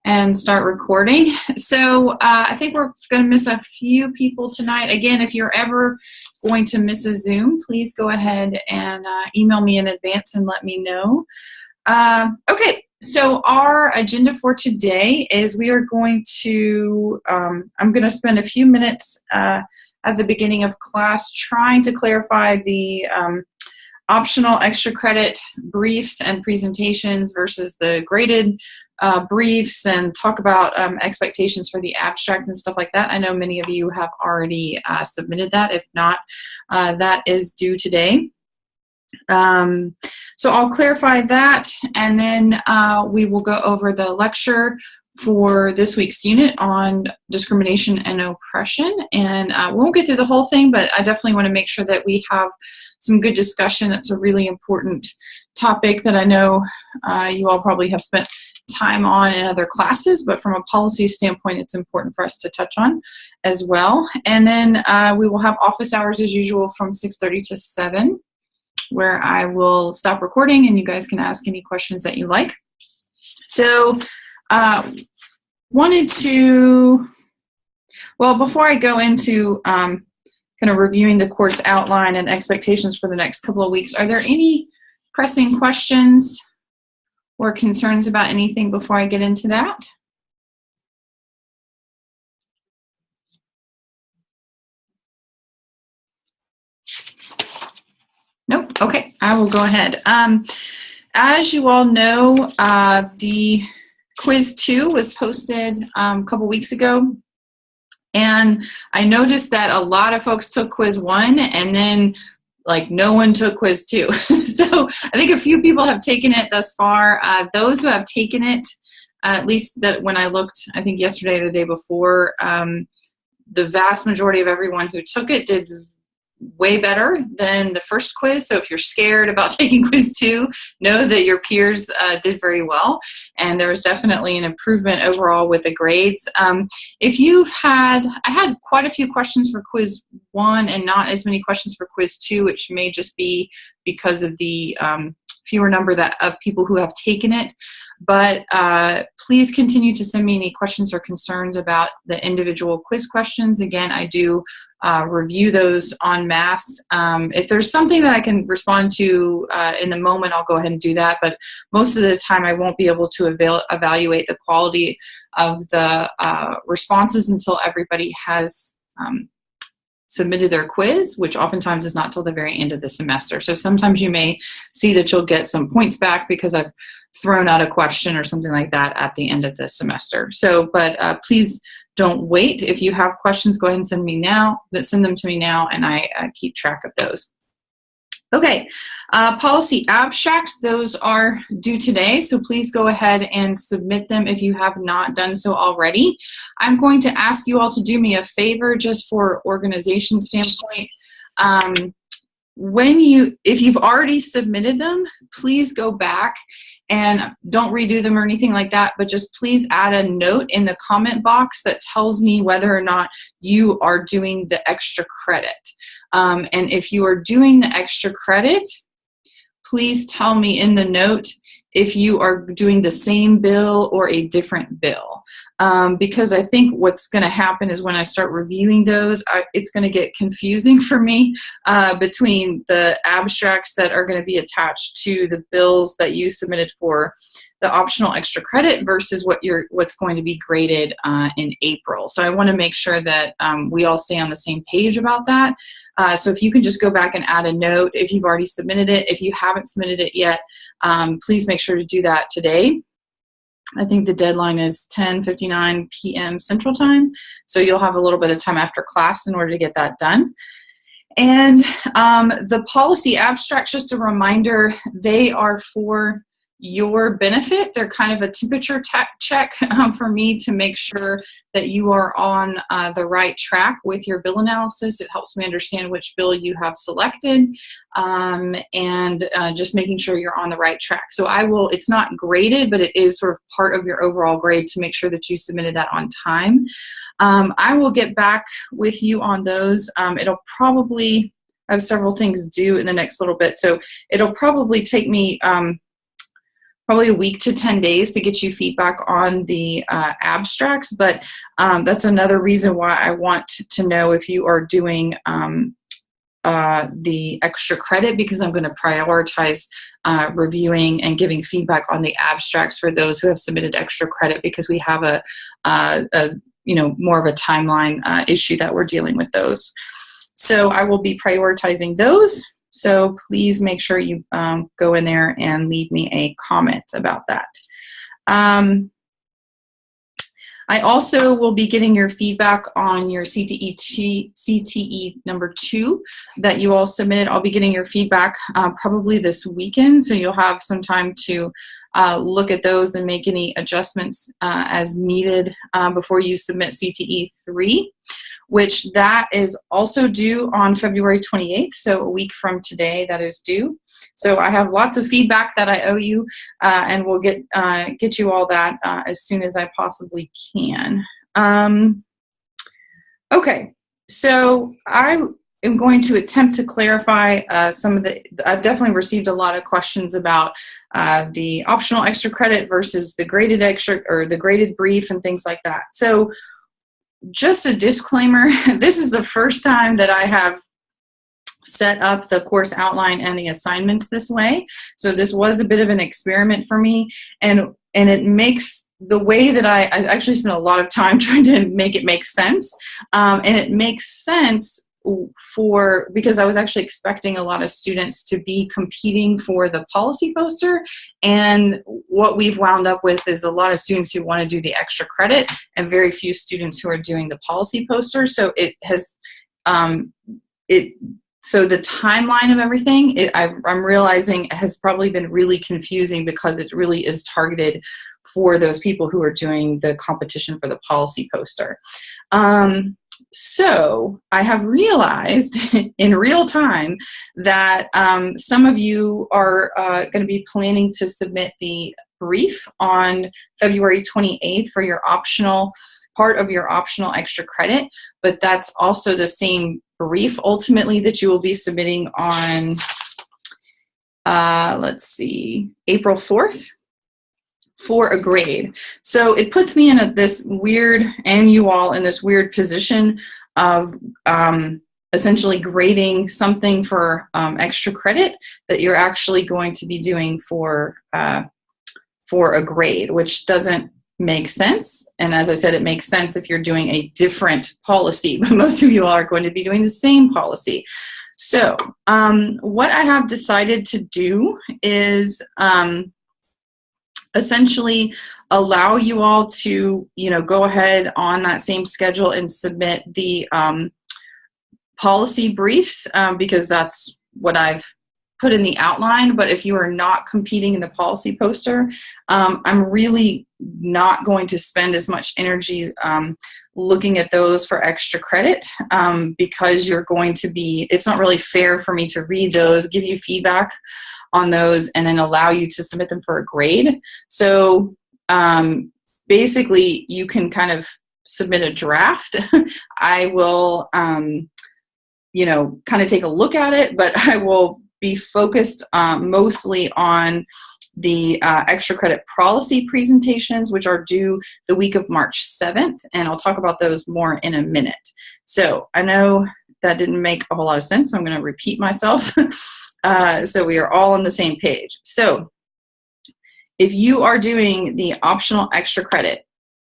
and start recording. So I think we're going to miss a few people tonight. Again, if you're ever going to miss a Zoom, please go ahead and email me in advance and let me know. Okay, so our agenda for today is we are going to, I'm going to spend a few minutes at the beginning of class trying to clarify the optional extra credit briefs and presentations versus the graded briefs, and talk about expectations for the abstract and stuff like that. I know many of you have already submitted that. If not, that is due today. So I'll clarify that, and then we will go over the lecture for this week's unit on discrimination and oppression. And we won't get through the whole thing, but I definitely want to make sure that we have some good discussion. It's a really important topic that I know you all probably have spent time on in other classes, but from a policy standpoint, it's important for us to touch on as well. And then we will have office hours as usual from 6:30 to 7, where I will stop recording and you guys can ask any questions that you like. So wanted to, well, before I go into kind of reviewing the course outline and expectations for the next couple of weeks, are there any pressing questions or concerns about anything before I get into that? Nope. Okay, I will go ahead. As you all know, the quiz 2 was posted a couple weeks ago, and I noticed that a lot of folks took quiz 1 and then like no one took quiz 2. So I think a few people have taken it thus far. Those who have taken it, at least that when I looked, I think yesterday or the day before, the vast majority of everyone who took it did way better than the first quiz. So if you're scared about taking quiz 2, know that your peers did very well, and there was definitely an improvement overall with the grades. If you've had, I had quite a few questions for quiz 1 and not as many questions for quiz 2, which may just be because of the fewer number of people who have taken it. But please continue to send me any questions or concerns about the individual quiz questions. Again, I do review those en masse. If there's something that I can respond to in the moment, I'll go ahead and do that. But most of the time, I won't be able to evaluate the quality of the responses until everybody has submitted their quiz, which oftentimes is not till the very end of the semester. So sometimes you may see that you'll get some points back because I've thrown out a question or something like that at the end of the semester. So, but please don't wait. If you have questions, go ahead and send them to me now, and I keep track of those. Okay, policy abstracts, those are due today, so please go ahead and submit them if you have not done so already. I'm going to ask you all to do me a favor just for organization standpoint. If you've already submitted them, please go back and don't redo them or anything like that, but just please add a note in the comment box that tells me whether or not you are doing the extra credit. And if you are doing the extra credit, please tell me in the note if you are doing the same bill or a different bill. Because I think what's going to happen is when I start reviewing those, it's going to get confusing for me between the abstracts that are going to be attached to the bills that you submitted for the optional extra credit versus what's going to be graded in April. So I want to make sure that we all stay on the same page about that. So if you can just go back and add a note if you've already submitted it. If you haven't submitted it yet, please make sure to do that today. I think the deadline is 10:59 p.m. Central Time, so you'll have a little bit of time after class in order to get that done. And the policy abstracts, just a reminder, they are for your benefit. They're kind of a temperature check for me to make sure that you are on the right track with your bill analysis. It helps me understand which bill you have selected, and just making sure you're on the right track. So it's not graded, but it is sort of part of your overall grade to make sure that you submitted that on time. I will get back with you on those. It'll probably, I have several things due in the next little bit, so it'll probably take me probably a week to 10 days to get you feedback on the abstracts, but that's another reason why I want to know if you are doing the extra credit, because I'm going to prioritize reviewing and giving feedback on the abstracts for those who have submitted extra credit, because we have a more of a timeline issue that we're dealing with those. So I will be prioritizing those. So please make sure you go in there and leave me a comment about that. I also will be getting your feedback on your CTE number 2 that you all submitted. I'll be getting your feedback probably this weekend, so you'll have some time to look at those and make any adjustments as needed before you submit CTE 3, which that is also due on February 28th, so a week from today that is due. So I have lots of feedback that I owe you, and we'll get you all that as soon as I possibly can. Okay, so I am going to attempt to clarify some of the. I've definitely received a lot of questions about the optional extra credit versus the graded extra or the graded brief and things like that. So just a disclaimer: this is the first time that I have set up the course outline and the assignments this way. So this was a bit of an experiment for me, and it makes the way that I actually spent a lot of time trying to make it make sense, and it makes sense because I was actually expecting a lot of students to be competing for the policy poster, and what we've wound up with is a lot of students who want to do the extra credit and very few students who are doing the policy poster. So it has So the timeline of everything, I'm realizing, has probably been really confusing because it really is targeted for those people who are doing the competition for the policy poster. So I have realized in real time that some of you are going to be planning to submit the brief on February 28th for your optional part of your optional extra credit, but that's also the same brief ultimately that you will be submitting on, let's see, April 4th for a grade. So it puts me in this weird, and you all in this weird position of essentially grading something for extra credit that you're actually going to be doing for a grade, which doesn't make sense. And as I said, it makes sense if you're doing a different policy, but most of you are going to be doing the same policy. So what I have decided to do is essentially allow you all to, go ahead on that same schedule and submit the policy briefs, because that's what I've put in the outline. But if you are not competing in the policy poster, I'm really not going to spend as much energy looking at those for extra credit, because you're going to be, it's not really fair for me to read those, give you feedback on those, and then allow you to submit them for a grade. So basically you can kind of submit a draft. I will, kind of take a look at it, but I will be focused mostly on the extra credit policy presentations, which are due the week of March 7th, and I'll talk about those more in a minute. So I know that didn't make a whole lot of sense, so I'm going to repeat myself so we are all on the same page. So if you are doing the optional extra credit,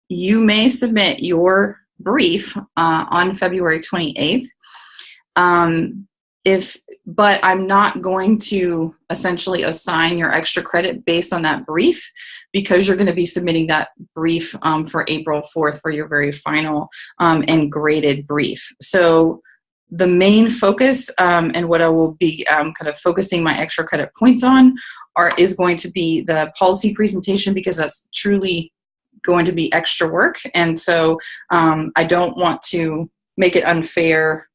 you may submit your brief on February 28th. But I'm not going to essentially assign your extra credit based on that brief, because you're going to be submitting that brief for April 4th for your very final and graded brief. So the main focus and what I will be kind of focusing my extra credit points on is going to be the policy presentation, because that's truly going to be extra work. And so I don't want to make it unfair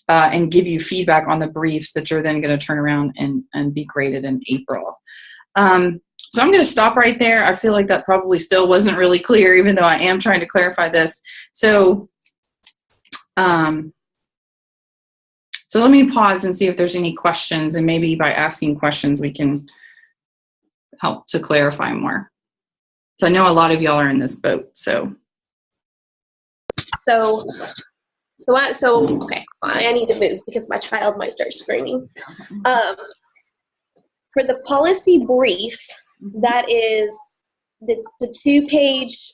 and give you feedback on the briefs that you're then going to turn around and be graded in April. So I'm going to stop right there. I feel like that probably still wasn't really clear, even though I am trying to clarify this. So let me pause and see if there's any questions, and maybe by asking questions we can help to clarify more. So I know a lot of y'all are in this boat, so. Okay, I need to move because my child might start screaming. For the policy brief, that is the 2-page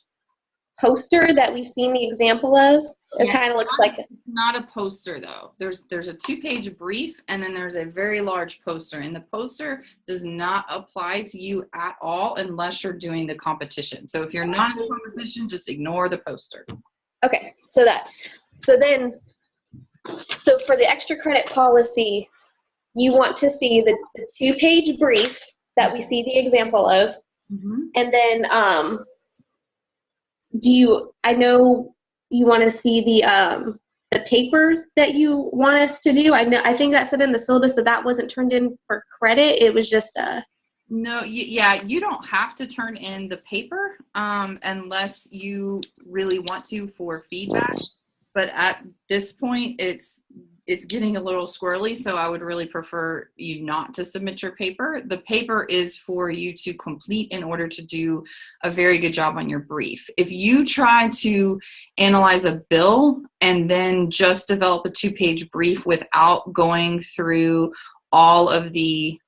poster that we've seen the example of. It kind of looks like it's not a poster though. There's a 2-page brief, and then there's a very large poster, and the poster does not apply to you at all unless you're doing the competition. So if you're not in the competition, just ignore the poster. Okay, so for the extra credit policy, you want to see the 2-page brief that we see the example of, and then I know you want to see the paper that you want us to do. I think that said in the syllabus that wasn't turned in for credit. It was just No, you don't have to turn in the paper unless you really want to for feedback. But at this point, it's getting a little squirrely, so I would really prefer you not to submit your paper. The paper is for you to complete in order to do a very good job on your brief. If you try to analyze a bill and then just develop a 2-page brief without going through all of the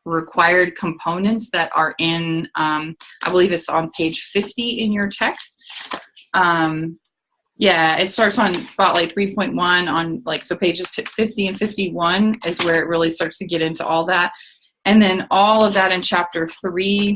required components that are in, I believe it's on page 50 in your text. Yeah, it starts on Spotlight 3.1 on so pages 50 and 51 is where it really starts to get into all that. And then all of that in chapter 3,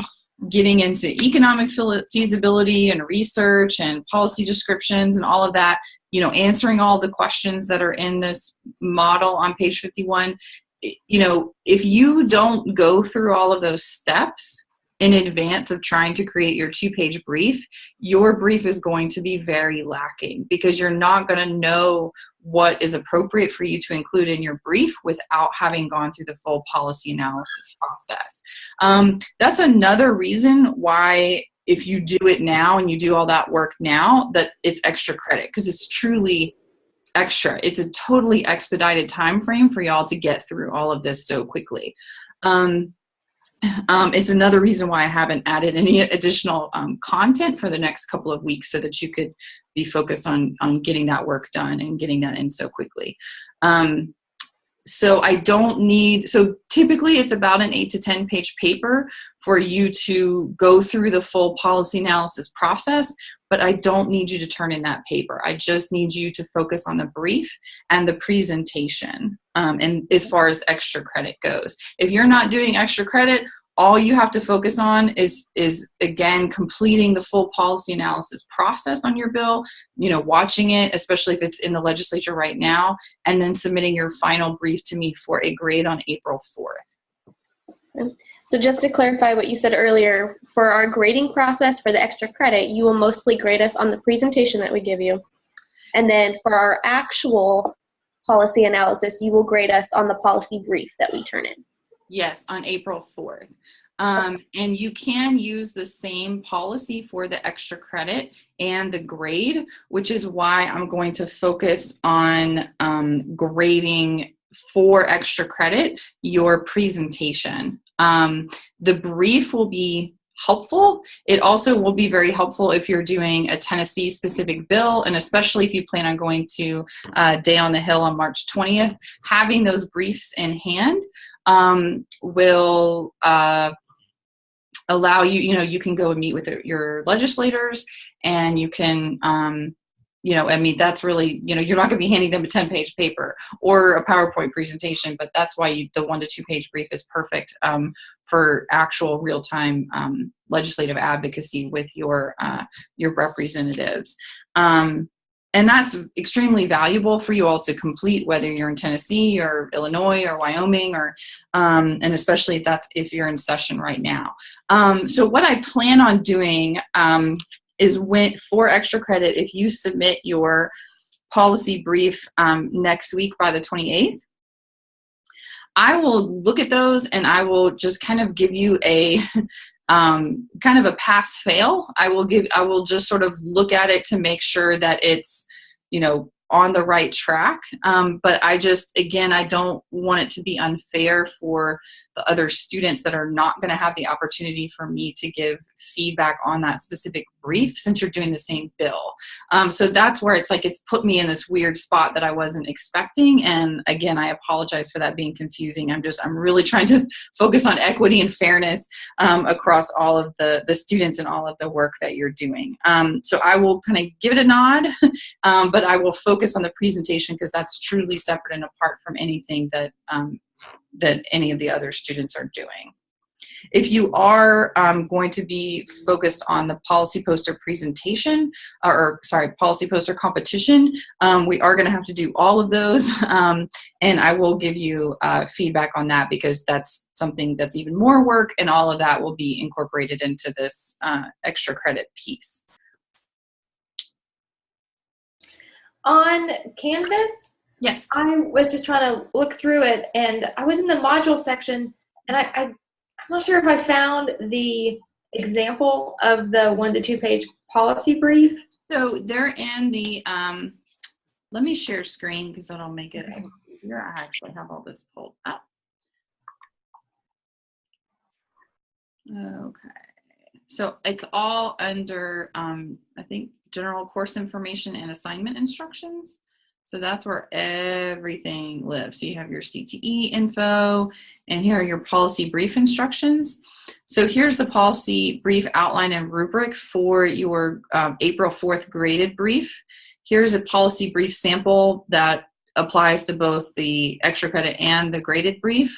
getting into economic feasibility and research and policy descriptions and all of that, answering all the questions that are in this model on page 51. If you don't go through all of those steps in advance of trying to create your 2-page brief, your brief is going to be very lacking because you're not going to know what is appropriate for you to include in your brief without having gone through the full policy analysis process. That's another reason why if you do it now and you do all that work now, that it's extra credit, because it's truly extra. It's a totally expedited time frame for y'all to get through all of this so quickly. It's another reason why I haven't added any additional content for the next couple of weeks so that you could be focused on getting that work done and getting that in so quickly. So typically it's about an 8 to 10 page paper for you to go through the full policy analysis process, but I don't need you to turn in that paper. I just need you to focus on the brief and the presentation, and as far as extra credit goes. If you're not doing extra credit, all you have to focus on is again, completing the full policy analysis process on your bill, watching it, especially if it's in the legislature right now, and then submitting your final brief to me for a grade on April 4th. So just to clarify what you said earlier, for our grading process for the extra credit, you will mostly grade us on the presentation that we give you. And then for our actual policy analysis, you will grade us on the policy brief that we turn in. Yes, on April 4th. And you can use the same policy for the extra credit and the grade, which is why I'm going to focus on grading for extra credit your presentation. The brief will be helpful. It also will be very helpful if you're doing a Tennessee specific bill, and especially if you plan on going to Day on the Hill on March 20th. Having those briefs in hand will allow you, you can go and meet with your legislators, and you can, that's really, you're not going to be handing them a 10-page paper or a PowerPoint presentation, but that's why the 1 to 2 page brief is perfect for actual real-time legislative advocacy with your representatives. And that's extremely valuable for you all to complete, whether you're in Tennessee or Illinois or Wyoming, or and especially if you're in session right now. So what I plan on doing is for extra credit, if you submit your policy brief next week by the 28th, I will look at those and I will just kind of give you a kind of a pass fail. I will just sort of look at it to make sure that it's, on the right track. But I don't want it to be unfair for the other students that are not going to have the opportunity for me to give feedback on that specific brief since you're doing the same bill. So that's where it's like it's put me in this weird spot that I wasn't expecting. And again, I apologize for that being confusing. I'm really trying to focus on equity and fairness across all of the students and all of the work that you're doing. So I will kind of give it a nod, but I will focus on the presentation because that's truly separate and apart from anything that that any of the other students are doing. If you are going to be focused on the policy poster presentation, policy poster competition, we are going to have to do all of those, and I will give you feedback on that because that's something that's even more work, and all of that will be incorporated into this extra credit piece. On Canvas, yes, I was just trying to look through it, and I was in the module section, and I'm not sure if I found the example of the 1 to 2 page policy brief. So they're in the, let me share screen because that'll make it easier. I actually have all this pulled up. Okay. So it's all under, I think, general course information and assignment instructions. So that's where everything lives. So you have your CTE info, and here are your policy brief instructions. So here's the policy brief outline and rubric for your April 4th graded brief. Here's a policy brief sample that applies to both the extra credit and the graded brief.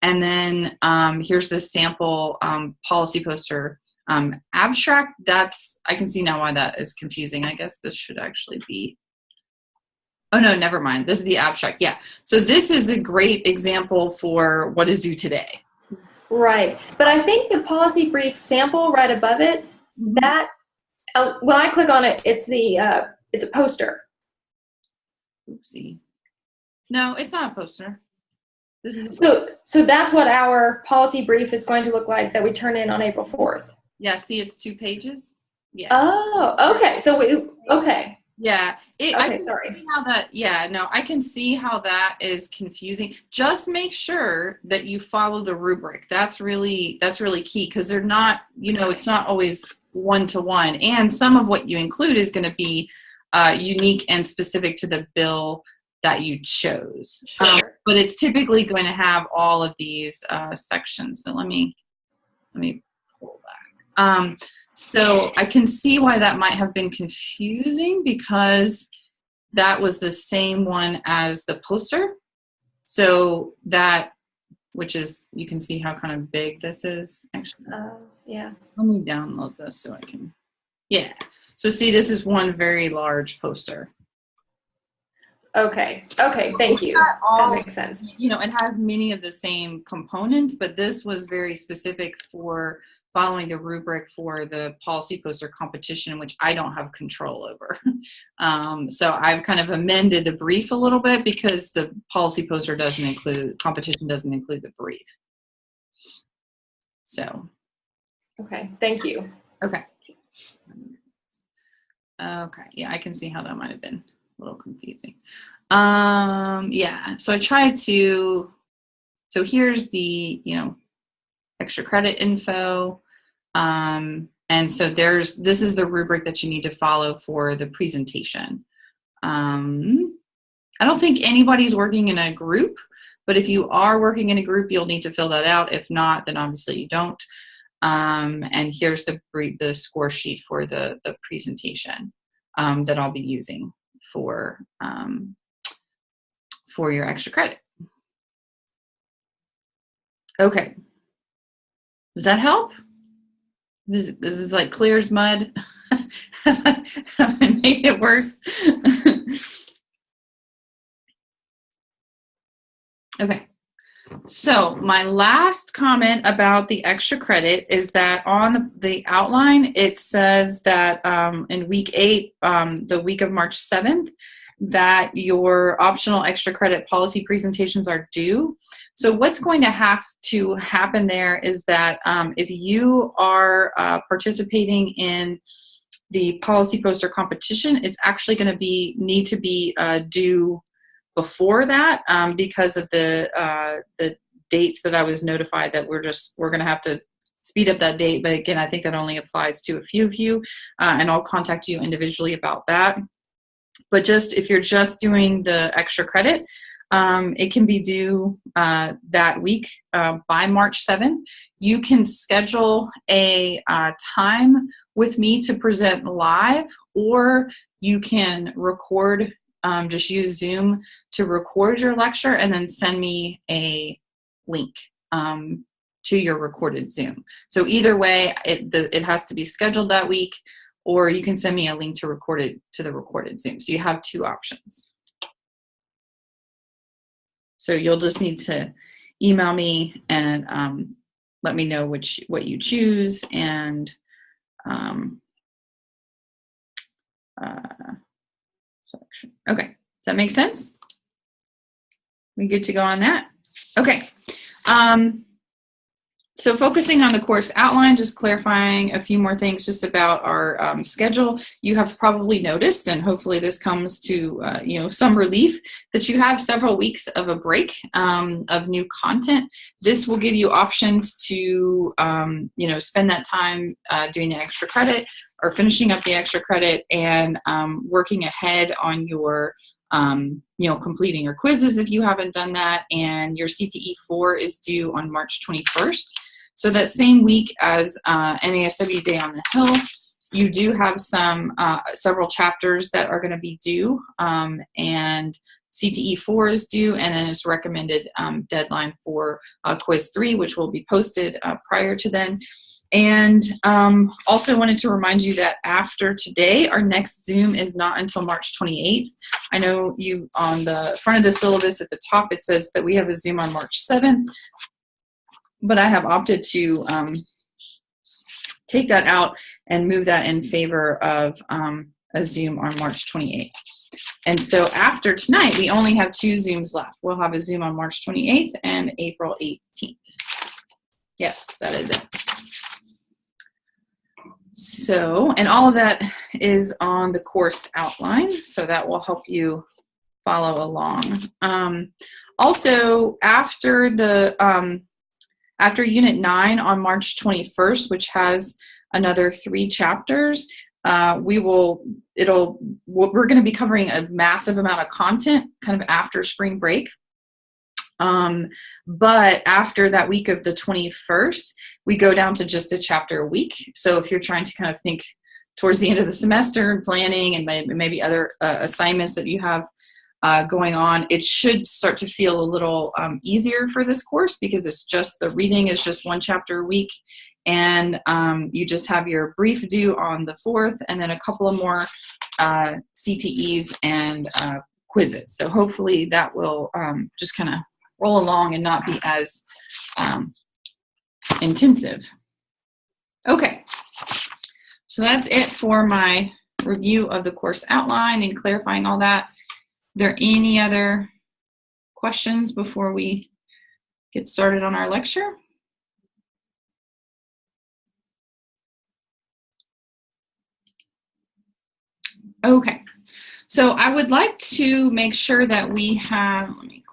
And then here's the sample policy poster abstract. I can see now why that is confusing. I guess this should actually be, oh no, never mind. This is the abstract. Yeah. So this is a great example for what is due today. Right. But I think the policy brief sample right above it, that when I click on it, it's a poster. Oopsie. No, it's not a poster. This is so that's what our policy brief is going to look like that we turn in on April 4th. Yeah, see, it's 2 pages. Yeah. Oh, okay. So okay. Yeah. Sorry. I can see how that is confusing. Just make sure that you follow the rubric. That's really key because they're not, it's not always one-to-one. And some of what you include is going to be unique and specific to the bill that you chose. Sure. But it's typically going to have all of these sections. So let me pull back. So I can see why that might have been confusing because that was the same one as the poster. So that, which is, you can see how kind of big this is. Actually, yeah. Let me download this so I can, yeah. So see, this is one very large poster. Okay, thank you. That makes sense. It has many of the same components, but this was very specific for following the rubric for the policy poster competition, which I don't have control over. So I've kind of amended the brief a little bit because the policy poster competition doesn't include the brief. So. Okay, thank you. Okay. Okay, yeah, I can see how that might have been a little confusing. Yeah, so I tried to, so here's the, extra credit info. And so this is the rubric that you need to follow for the presentation. I don't think anybody's working in a group, but if you are working in a group, you'll need to fill that out. If not, then obviously you don't. And here's the score sheet for the presentation that I'll be using for your extra credit. Okay. Does that help? This is like clear as mud. Have I made it worse? Okay. So my last comment about the extra credit is that on the outline, it says that in week 8, the week of March 7th, that your optional extra credit policy presentations are due. So what's going to have to happen there is that if you are participating in the policy poster competition, it's actually going to need to be due before that because of the dates that I was notified that we're going to have to speed up that date. But again, I think that only applies to a few of you, and I'll contact you individually about that. But just if you're just doing the extra credit, it can be due that week by March 7th. You can schedule a time with me to present live, or you can record, just use Zoom to record your lecture and then send me a link to your recorded Zoom. So either way, it has to be scheduled that week, or you can send me a link to the recorded Zoom. So you have two options. So you'll just need to email me and let me know what you choose, and okay, does that make sense? We good to go on that? Okay. So focusing on the course outline, just clarifying a few more things just about our schedule. You have probably noticed, and hopefully this comes to some relief, that you have several weeks of a break of new content. This will give you options to spend that time doing the extra credit or finishing up the extra credit, and working ahead on your completing your quizzes if you haven't done that. And your CTE 4 is due on March 21st. So that same week as NASW Day on the Hill, you do have several chapters that are going to be due, and CTE 4 is due, and then it's recommended deadline for quiz 3, which will be posted prior to then. And also wanted to remind you that after today, our next Zoom is not until March 28th. I know you, on the front of the syllabus at the top, it says that we have a Zoom on March 7th, but I have opted to take that out and move that in favor of a Zoom on March 28th. And so after tonight, we only have 2 Zooms left. We'll have a Zoom on March 28th and April 18th. Yes, that is it. So, and all of that is on the course outline, so that will help you follow along. Also, after Unit 9 on March 21st, which has another 3 chapters, we're going to be covering a massive amount of content kind of after spring break. But after that week of the 21st, we go down to just a chapter a week. So if you're trying to kind of think towards the end of the semester and planning and maybe other assignments that you have going on, it should start to feel a little easier for this course, because it's just the reading is just 1 chapter a week, and you just have your brief due on the 4th, and then a couple of more CTEs and quizzes. So hopefully that will just kind of roll along and not be as intensive. Okay, so that's it for my review of the course outline and clarifying all that. Are there any other questions before we get started on our lecture? Okay, so I would like to make sure that we have, let me close.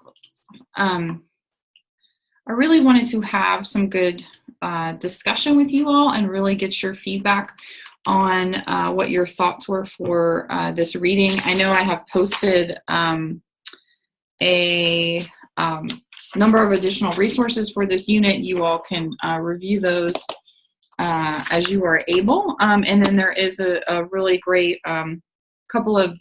I really wanted to have some good discussion with you all and really get your feedback on what your thoughts were for this reading. I know I have posted a number of additional resources for this unit. You all can review those as you are able. And then there is a really great couple of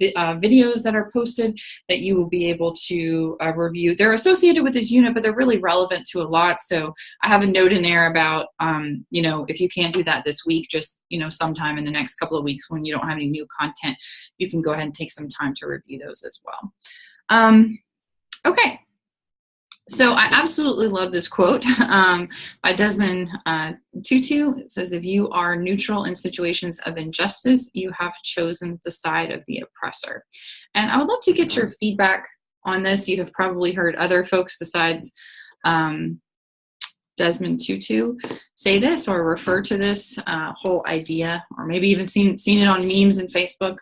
videos that are posted that you will be able to review. They're associated with this unit, but they're really relevant to a lot. So I have a note in there about, if you can't do that this week, just, sometime in the next couple of weeks when you don't have any new content, you can go ahead and take some time to review those as well. Okay. So I absolutely love this quote by Desmond Tutu. It says, "If you are neutral in situations of injustice, you have chosen the side of the oppressor." And I would love to get your feedback on this. You have probably heard other folks besides Desmond Tutu say this or refer to this whole idea, or maybe even seen it on memes and Facebook.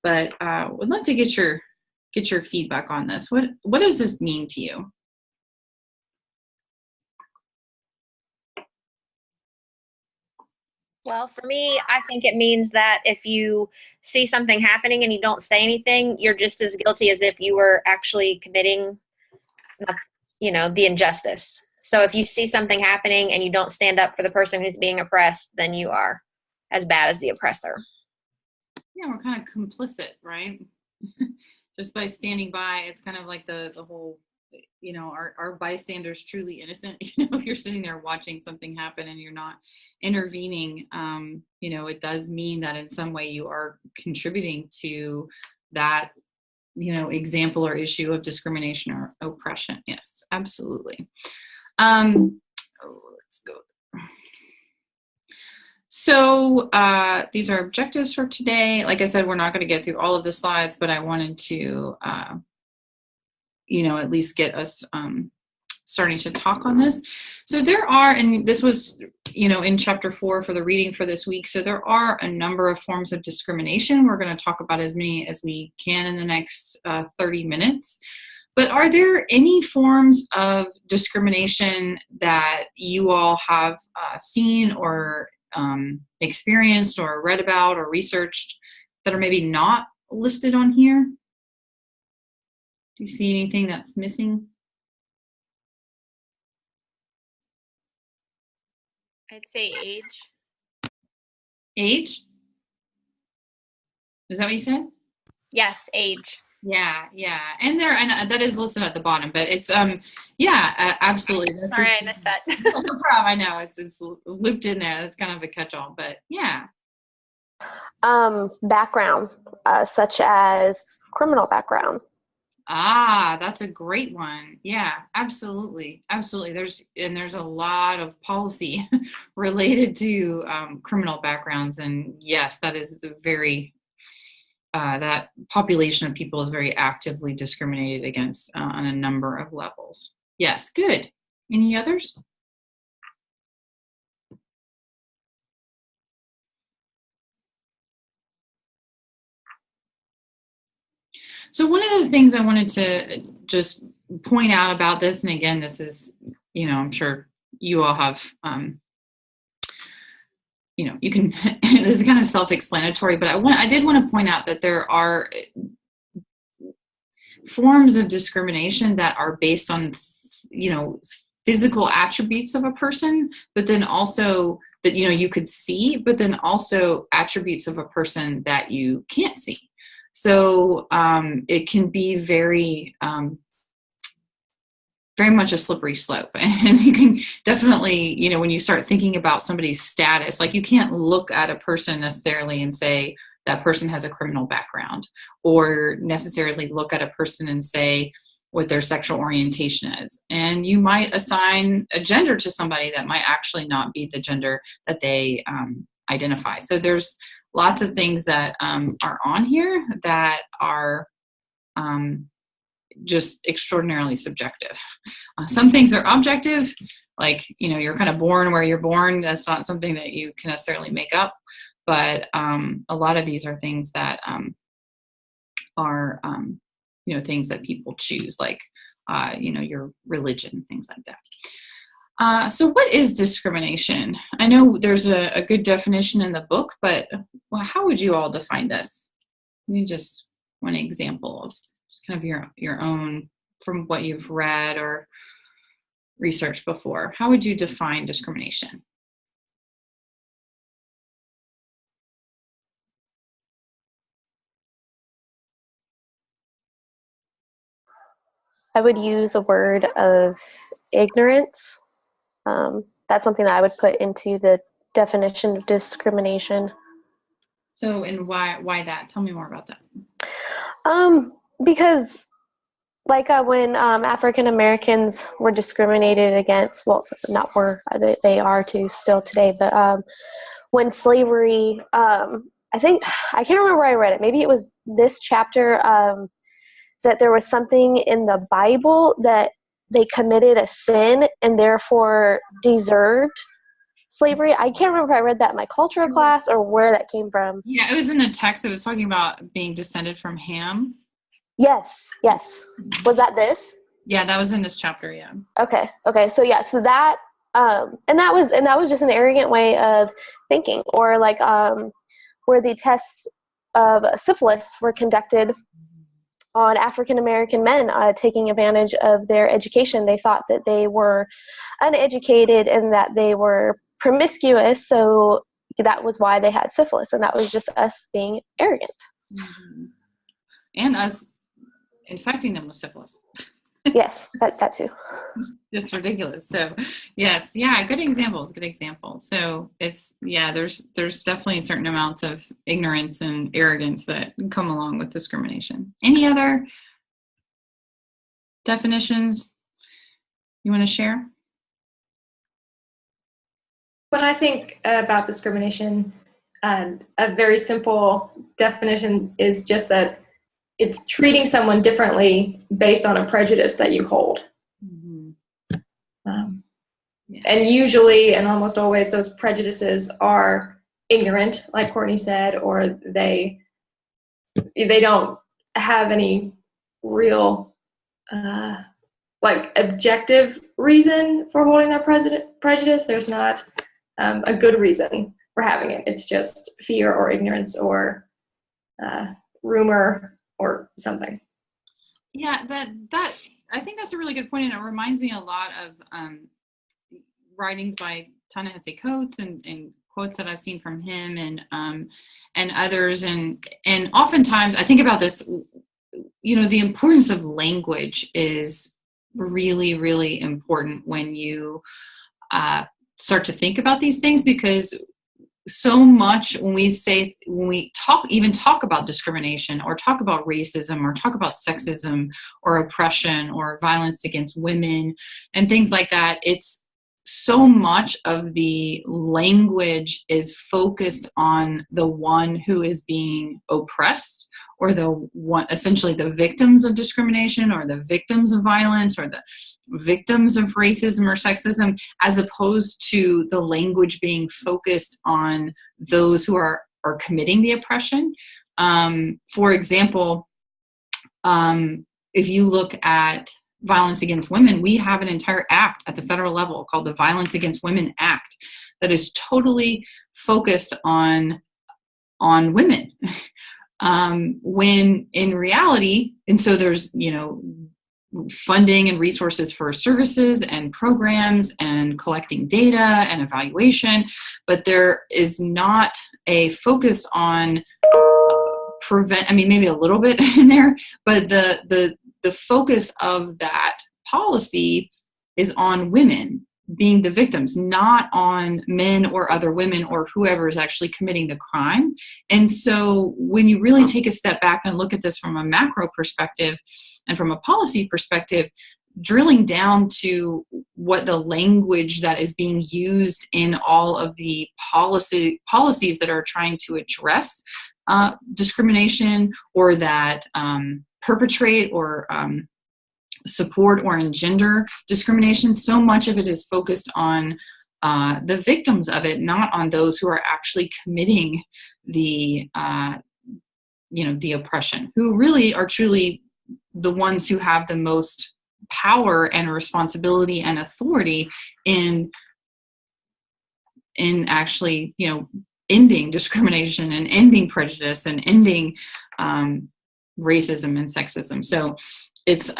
But would love to get your feedback on this. What does this mean to you? Well, for me, I think it means that if you see something happening and you don't say anything, you're just as guilty as if you were actually committing, the injustice. So if you see something happening and you don't stand up for the person who's being oppressed, then you are as bad as the oppressor. Yeah, we're kind of complicit, right? Just by standing by, it's kind of like the whole, are bystanders truly innocent? If you're sitting there watching something happen and you're not intervening, it does mean that in some way you are contributing to that, example or issue of discrimination or oppression. Yes, absolutely. Let's go. So these are objectives for today. Like I said, we're not going to get through all of the slides, but I wanted to, at least get us starting to talk on this. So there are, and this was, in chapter 4 for the reading for this week. So there are a number of forms of discrimination. We're going to talk about as many as we can in the next 30 minutes. But are there any forms of discrimination that you all have seen or experienced or read about or researched that are maybe not listed on here? Do you see anything that's missing? I'd say age. Age? Is that what you said? Yes, age. Yeah. And that is listed at the bottom, but it's absolutely. Sorry, I missed that. No problem. I know it's looped in there. That's kind of a catch-all, but yeah. Background, such as criminal background. That's a great one. Yeah, absolutely. There's a lot of policy related to criminal backgrounds, and yes, that is very that population of people is very actively discriminated against on a number of levels. Yes, good. Any others? So one of the things I wanted to just point out about this, and again, this is, I'm sure you all have, you can, this is kind of self-explanatory, but I did want to point out that there are forms of discrimination that are based on, physical attributes of a person, but then also that, you could see, but then also attributes of a person that you can't see. So it can be very, very much a slippery slope. And you can definitely, when you start thinking about somebody's status, like you can't look at a person necessarily and say that person has a criminal background, or necessarily look at a person and say what their sexual orientation is. And you might assign a gender to somebody that might actually not be the gender that they identify. So there's lots of things that are on here that are just extraordinarily subjective. Some things are objective, like, you're kind of born where you're born. That's not something that you can necessarily make up. But a lot of these are things that are, things that people choose, like, your religion, things like that. So what is discrimination? I know there's a good definition in the book, but how would you all define this? You just one example of just kind of your own, from what you've read or researched before. How would you define discrimination? I would use a word of ignorance. That's something that I would put into the definition of discrimination. So, and why that? Tell me more about that. Because like when African Americans were discriminated against, well, not were, they are too still today, but when slavery, I can't remember where I read it. Maybe it was this chapter, that there was something in the Bible that they committed a sin and therefore deserved slavery. I can't remember if I read that in my cultural class or where that came from. Yeah, it was in the text. It was talking about being descended from Ham. Yes. Was that this? Yeah, that was in this chapter, yeah. Okay. So yeah, so that And that was just an arrogant way of thinking. Or like where the tests of syphilis were conducted on African American men taking advantage of their education. They thought that they were uneducated and that they were promiscuous, so that was why they had syphilis, and that was just us being arrogant. Mm-hmm. And us infecting them with syphilis. Yes, that too. It's ridiculous. So yes, yeah, good examples. So there's definitely certain amounts of ignorance and arrogance that come along with discrimination. Any other definitions you want to share? When I think about discrimination, a very simple definition is just that it's treating someone differently based on a prejudice that you hold. Mm-hmm. And usually, and almost always, those prejudices are ignorant, like Courtney said, or they don't have any real objective reason for holding that prejudice. There's not a good reason for having it. It's just fear or ignorance or rumor or something. Yeah, that I think that's a really good point, and it reminds me a lot of writings by Ta-Nehisi Coates and quotes that I've seen from him and others, and oftentimes I think about this. The importance of language is really, really important when you start to think about these things, because so much when we talk about discrimination or talk about racism or talk about sexism or oppression or violence against women and things like that, it's so much of the language is focused on the one who is being oppressed, or the one, essentially the victims of discrimination or the victims of violence or the victims of racism or sexism, as opposed to the language being focused on those who are committing the oppression. For example, if you look at violence against women, we have an entire act at the federal level called the Violence Against Women Act that is totally focused on women. When in reality, and so there's, funding and resources for services and programs and collecting data and evaluation, but there is not a focus on maybe a little bit in there, but the focus of that policy is on women being the victims, not on men or other women or whoever is actually committing the crime. And so when you really take a step back and look at this from a macro perspective and from a policy perspective, drilling down to what the language that is being used in all of the policies that are trying to address discrimination or that perpetrate or support or engender discrimination, so much of it is focused on the victims of it, not on those who are actually committing the oppression, who really are truly the ones who have the most power and responsibility and authority in actually, ending discrimination and ending prejudice and ending racism and sexism. So it's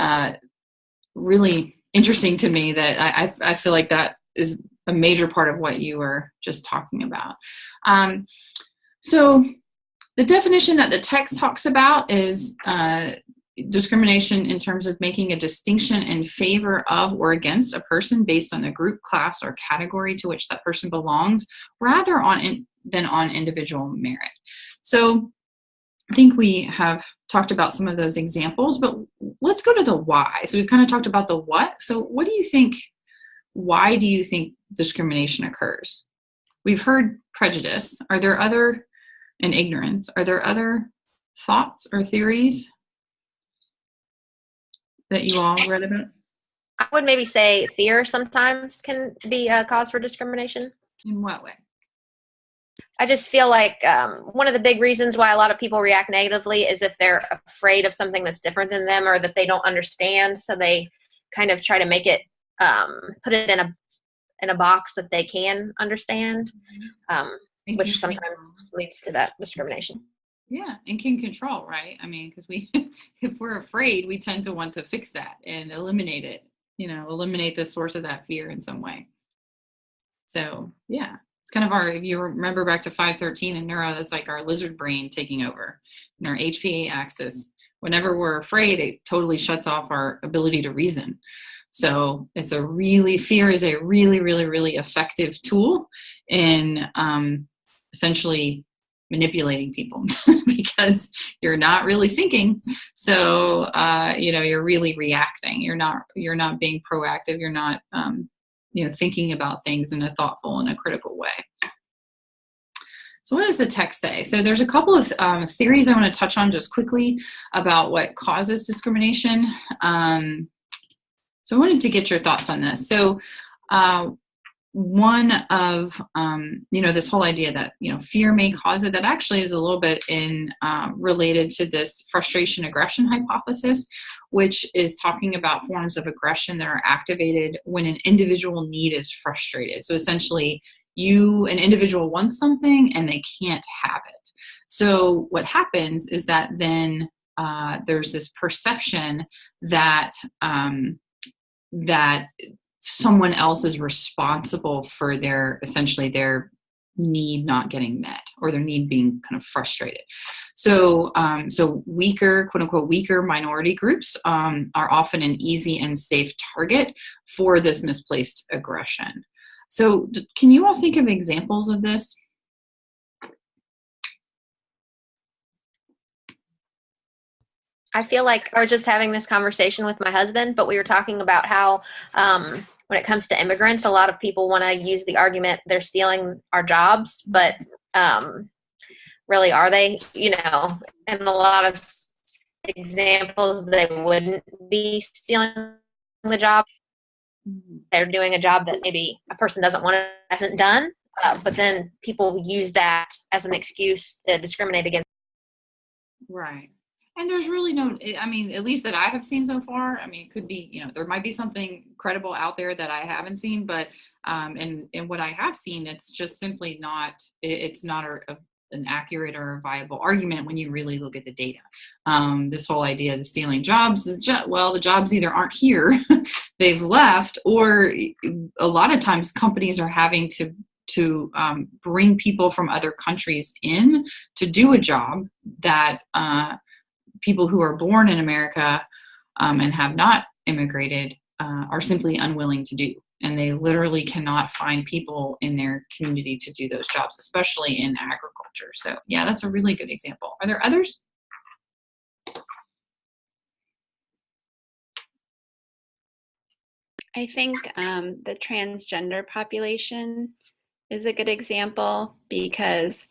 really interesting to me that I feel like that is a major part of what you were just talking about. So the definition that the text talks about is discrimination in terms of making a distinction in favor of or against a person based on the group, class, or category to which that person belongs, rather than on individual merit. So I think we have talked about some of those examples, but let's go to the why. So we've kind of talked about the what. So what do you think, why do you think discrimination occurs? We've heard prejudice. Are there other, and ignorance, are there other thoughts or theories that you all read about? I would maybe say fear sometimes can be a cause for discrimination. In what way? I just feel like one of the big reasons why a lot of people react negatively is if they're afraid of something that's different than them or that they don't understand. So they kind of try to make it, put it in in a box that they can understand, And which can sometimes leads to that discrimination. Yeah, and can control, right? I mean, because we, if we're afraid, we tend to want to fix that and eliminate it, eliminate the source of that fear in some way. So, yeah, it's kind of if you remember back to 513 in neuro, that's like our lizard brain taking over and our HPA axis. Whenever we're afraid, it totally shuts off our ability to reason. So fear is a really, really, really effective tool in essentially manipulating people because you're not really thinking. So, you're really reacting. You're not being proactive. You're not, thinking about things in a thoughtful and a critical way. So what does the text say? So there's a couple of theories I want to touch on just quickly about what causes discrimination. So I wanted to get your thoughts on this. So one of, this whole idea that, fear may cause it, that actually is a little bit related to this frustration aggression hypothesis, which is talking about forms of aggression that are activated when an individual need is frustrated. So essentially, an individual wants something and they can't have it. So what happens is that then there's this perception that that someone else is responsible for their need not getting met, or their need being kind of frustrated. So weaker, quote unquote, weaker minority groups are often an easy and safe target for this misplaced aggression. So can you all think of examples of this? I feel like I was just having this conversation with my husband, but we were talking about how when it comes to immigrants, a lot of people want to use the argument they're stealing our jobs, but really, are they? In a lot of examples, they wouldn't be stealing the job. They're doing a job that maybe a person hasn't done, but then people use that as an excuse to discriminate against. Right. And there's really at least that I have seen so far. It could be, there might be something credible out there that I haven't seen, but and what I have seen, it's just simply it's not an accurate or viable argument when you really look at the data. This whole idea of stealing jobs, the jobs either aren't here, they've left, or a lot of times companies are having to bring people from other countries in to do a job that people who are born in America and have not immigrated are simply unwilling to do. And they literally cannot find people in their community to do those jobs, especially in agriculture. So yeah, that's a really good example. Are there others? I think the transgender population is a good example, because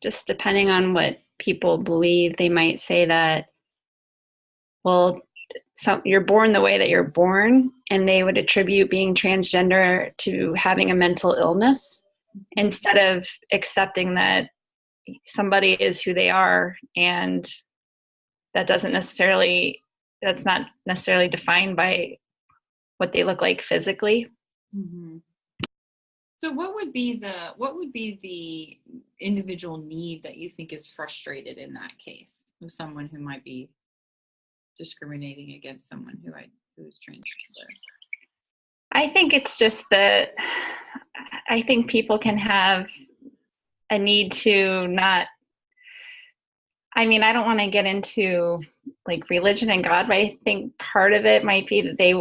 just depending on what people believe, they might say that, well, you're born the way that you're born, and they would attribute being transgender to having a mental illness instead of accepting that somebody is who they are, and that's not necessarily defined by what they look like physically. Mm-hmm. So what would be the individual need that you think is frustrated in that case of someone who might be discriminating against someone who is transgender? I think it's just that I think people can have a need to not, I don't want to get into like religion and God, but I think part of it might be that they,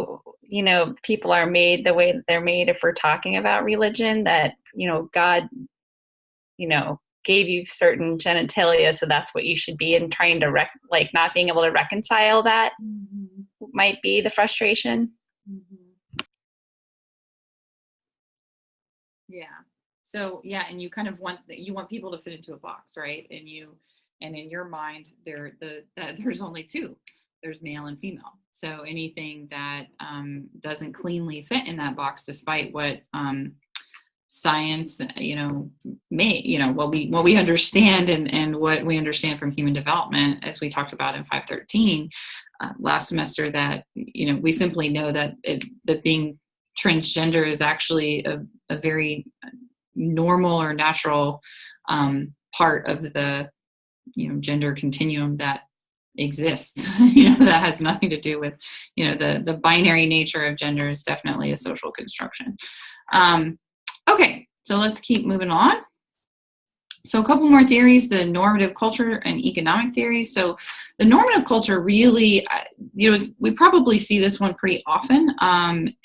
people are made the way that they're made. If we're talking about religion, that, God, gave you certain genitalia, so that's what you should be, and trying to not being able to reconcile that might be the frustration. Mm-hmm. Yeah. So yeah, and you kind of want people to fit into a box, right? And in your mind, there's only two. There's male and female. So anything that doesn't cleanly fit in that box, despite what science, what we understand and what we understand from human development, as we talked about in 513 last semester, that we simply know that being transgender is actually a very normal or natural part of the, gender continuum that exists. That has nothing to do with, the binary nature of gender is definitely a social construction. Okay, so let's keep moving on. So a couple more theories, the normative culture and economic theories. So the normative culture really, we probably see this one pretty often,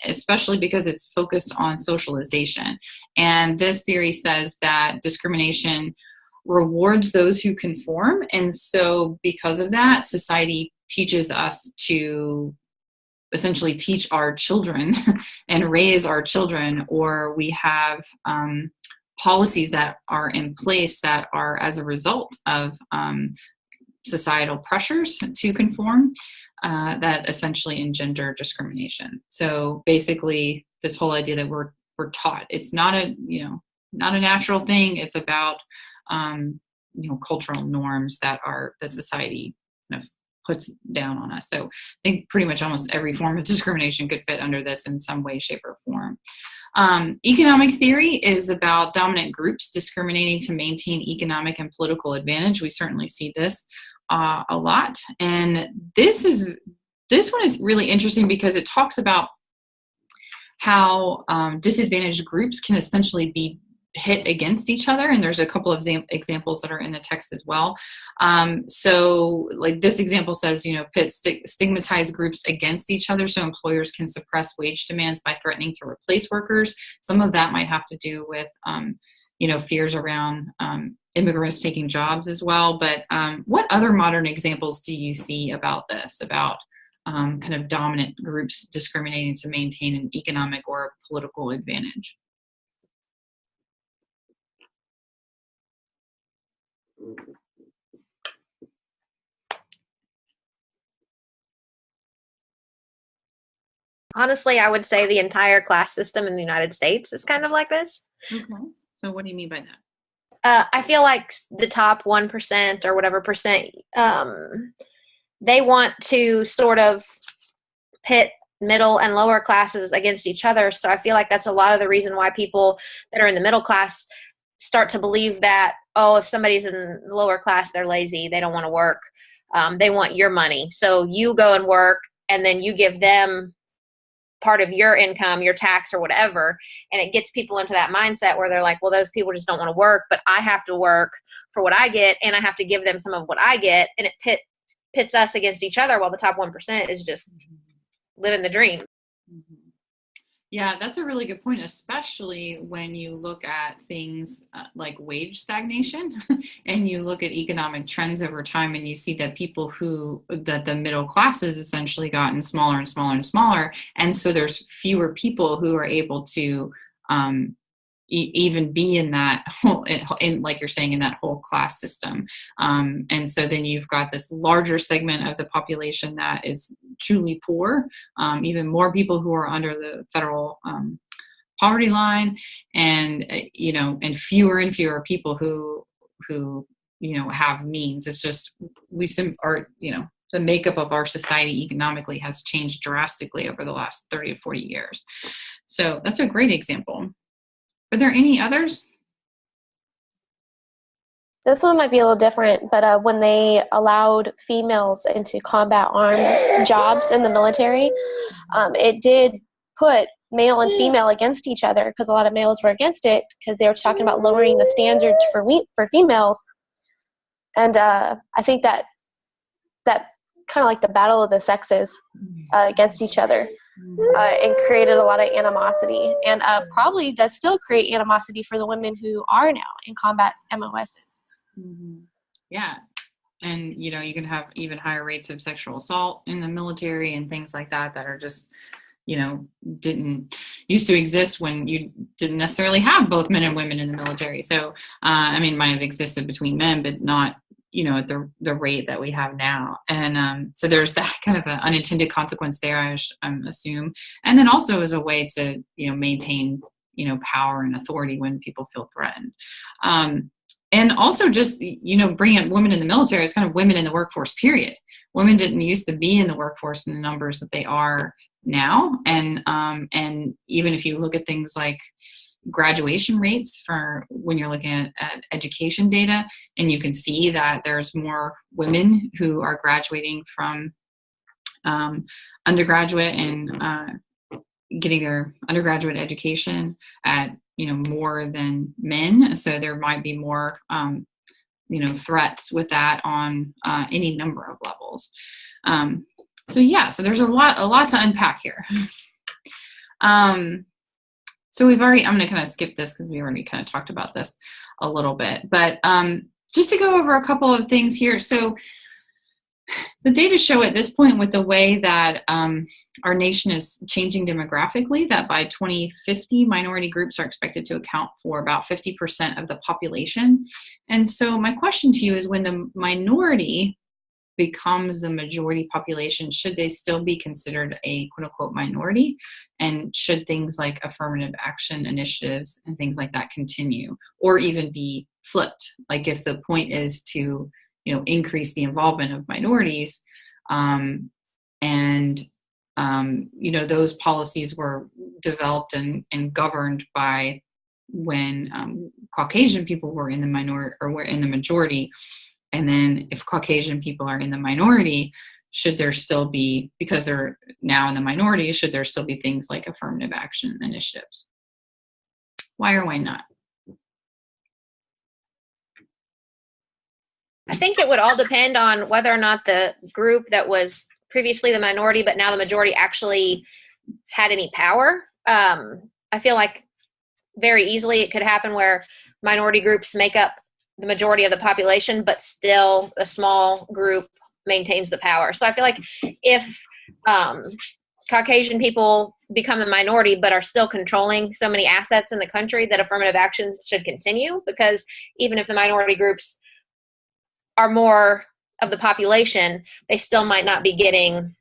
especially because it's focused on socialization. And this theory says that discrimination rewards those who conform. And so because of that, society teaches us to essentially teach our children and raise our children, or we have policies that are in place that are as a result of societal pressures to conform that essentially engender discrimination. So basically, this whole idea that we're taught, it's not a natural thing. It's about cultural norms that society kind of puts down on us. So I think pretty much almost every form of discrimination could fit under this in some way, shape, or form. Economic theory is about dominant groups discriminating to maintain economic and political advantage. We certainly see this a lot. And this one is really interesting because it talks about how disadvantaged groups can essentially be hit against each other. And there's a couple of examples that are in the text as well. So like this example says, pit stigmatized groups against each other. So employers can suppress wage demands by threatening to replace workers. Some of that might have to do with, fears around immigrants taking jobs as well. But what other modern examples do you see about this, about kind of dominant groups discriminating to maintain an economic or political advantage? Honestly, I would say the entire class system in the United States is kind of like this. Okay. So what do you mean by that? I feel like the top 1% or whatever percent, they want to sort of pit middle and lower classes against each other. So I feel like that's a lot of the reason why people that are in the middle class start to believe that, if somebody's in the lower class, they're lazy, they don't want to work, they want your money. So you go and work, and then you give them part of your income, your tax or whatever, and it gets people into that mindset where they're like, well, those people just don't want to work, but I have to work for what I get, and I have to give them some of what I get, and it pits us against each other while the top 1% is just living the dream. Mm-hmm. Yeah, that's a really good point, especially when you look at things like wage stagnation and you look at economic trends over time, and you see that that the middle class has essentially gotten smaller and smaller and smaller. And so there's fewer people who are able to even be in that whole, like you're saying, in that whole class system. And so then you've got this larger segment of the population that is truly poor, even more people who are under the federal poverty line, and and fewer people who have means. It's just the makeup of our society economically has changed drastically over the last 30 to 40 years. So that's a great example. Are there any others? This one might be a little different, but when they allowed females into combat arms jobs in the military, it did put male and female against each other, because a lot of males were against it because they were talking about lowering the standards for females. And I think that kind of like the battle of the sexes against each other. And created a lot of animosity, and probably does still create animosity for the women who are now in combat MOSs. Mm-hmm. Yeah. And, you can have even higher rates of sexual assault in the military and things like that are just, didn't used to exist when you didn't necessarily have both men and women in the military. So, might have existed between men, but not, at the rate that we have now. And so there's that kind of an unintended consequence there, I assume. And then also as a way to, maintain, power and authority when people feel threatened. And also just, bringing up women in the military is kind of women in the workforce, period. Women didn't used to be in the workforce in the numbers that they are now. And even if you look at things like graduation rates for when you're looking at education data, and you can see that there's more women who are graduating from undergraduate and getting their undergraduate education at more than men. So there might be more threats with that on any number of levels. So there's a lot to unpack here. So I'm going to kind of skip this because we already kind of talked about this a little bit, but just to go over a couple of things here. So the data show at this point, with the way that our nation is changing demographically, that by 2050, minority groups are expected to account for about 50% of the population. And so my question to you is, when the minority becomes the majority population, should they still be considered a quote unquote minority? And should things like affirmative action initiatives and things like that continue, or even be flipped? Like, if the point is to increase the involvement of minorities, those policies were developed and governed by when Caucasian people were in the minority or were in the majority. And then if Caucasian people are in the minority, should there still be, because they're now in the minority, should there still be things like affirmative action initiatives? Why or why not? I think it would all depend on whether or not the group that was previously the minority but now the majority actually had any power. I feel like very easily it could happen where minority groups make up the majority of the population, but still a small group maintains the power. So I feel like if Caucasian people become the minority but are still controlling so many assets in the country, that affirmative action should continue, because even if the minority groups are more of the population, they still might not be getting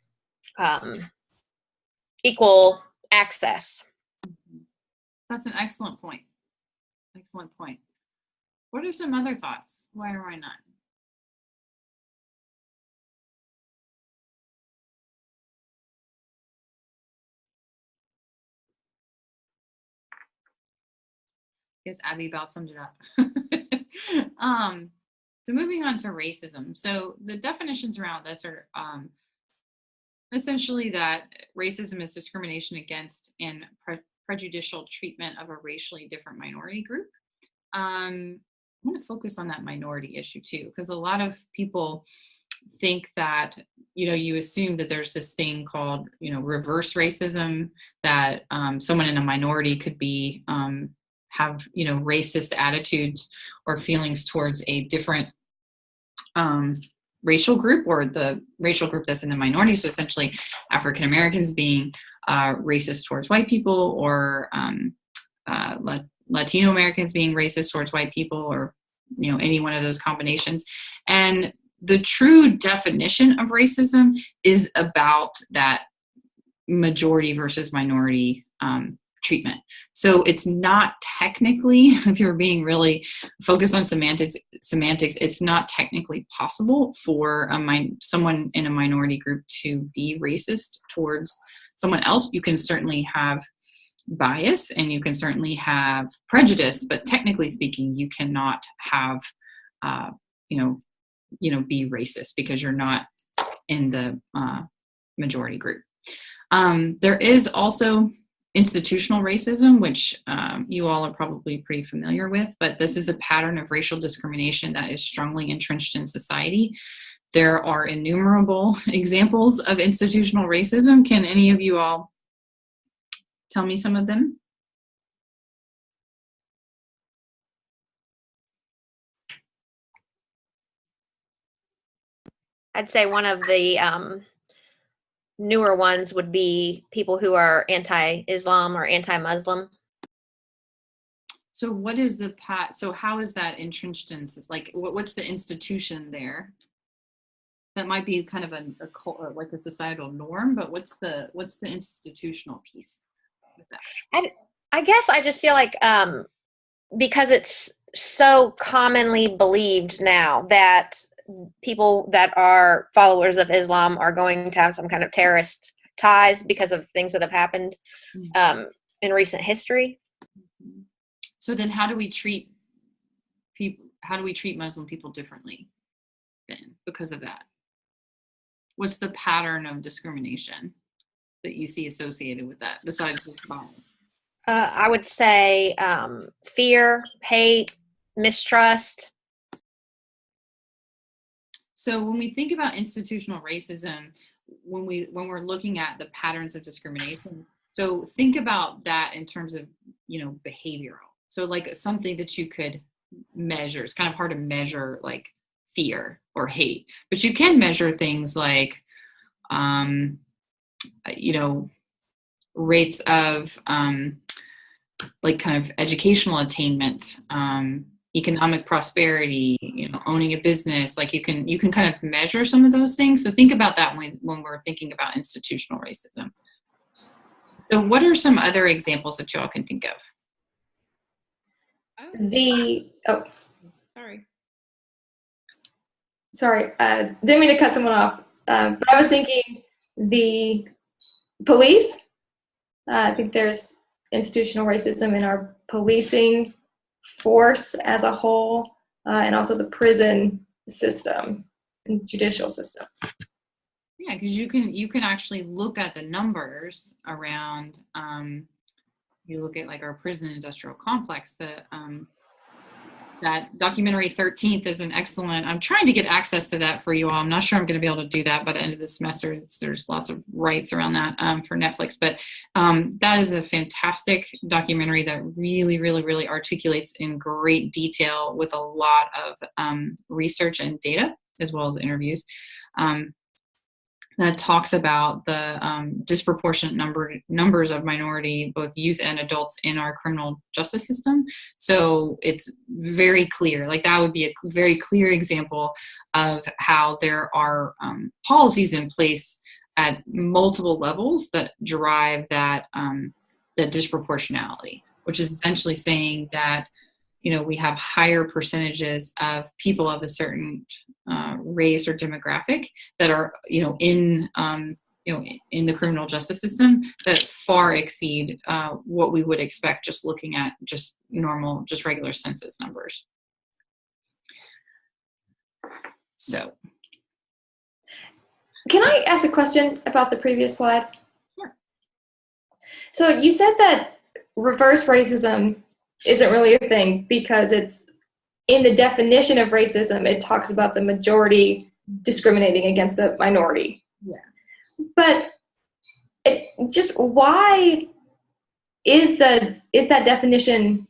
equal access. That's an excellent point. Excellent point. What are some other thoughts? Why or why not? I guess Abby about summed it up. So moving on to racism. So the definitions around this are essentially that racism is discrimination against and prejudicial treatment of a racially different minority group. I want to focus on that minority issue too, because a lot of people think that, you assume that there's this thing called, reverse racism, that someone in a minority could be, have, racist attitudes or feelings towards a different racial group, or the racial group that's in the minority. So essentially African Americans being racist towards white people, or Latino Americans being racist towards white people, or any one of those combinations. And the true definition of racism is about that majority versus minority treatment. So it's not technically, if you're being really focused on semantics, it's not technically possible for someone in a minority group to be racist towards someone else. You can certainly have bias and you can certainly have prejudice, but technically speaking, you cannot have, be racist because you're not in the majority group. There is also institutional racism, which you all are probably pretty familiar with, but this is a pattern of racial discrimination that is strongly entrenched in society. There are innumerable examples of institutional racism. Can any of you all tell me some of them? I'd say one of the newer ones would be people who are anti-Islam or anti-Muslim. So what is so how is that entrenched in, like, what's the institution there? That might be kind of like a societal norm, but what's the institutional piece with that? I guess I just feel like because it's so commonly believed now that people that are followers of Islam are going to have some kind of terrorist ties because of things that have happened in recent history. So then how do we treat people, how do we treat Muslim people differently then because of that? What's the pattern of discrimination that you see associated with that besides just violence? I would say fear, hate, mistrust. So when we think about institutional racism, when we're looking at the patterns of discrimination, so think about that in terms of, behavioral. So like something that you could measure. It's kind of hard to measure like fear or hate, but you can measure things like, rates of like kind of educational attainment, economic prosperity, owning a business. Like you can kind of measure some of those things. So think about that when we're thinking about institutional racism. So what are some other examples that y'all can think of? Sorry, didn't mean to cut someone off, but I was thinking the police. I think there's institutional racism in our policing force as a whole, and also the prison system and judicial system. Yeah, because you can actually look at the numbers around. You look at like our prison industrial complex. That documentary 13th is an excellent. I'm trying to get access to that for you all. I'm not sure I'm going to be able to do that by the end of the semester. There's lots of rights around that for Netflix, but that is a fantastic documentary that really, really, really articulates in great detail with a lot of research and data as well as interviews. That talks about the disproportionate numbers of minority, both youth and adults, in our criminal justice system. So it's very clear, like that would be a very clear example of how there are policies in place at multiple levels that drive that disproportionality, which is essentially saying that we have higher percentages of people of a certain race or demographic that are, in the criminal justice system that far exceed what we would expect just looking at just regular census numbers. So. Can I ask a question about the previous slide? Sure. So you said that reverse racism isn't really a thing because it's in the definition of racism, it talks about the majority discriminating against the minority. Yeah. But why is that definition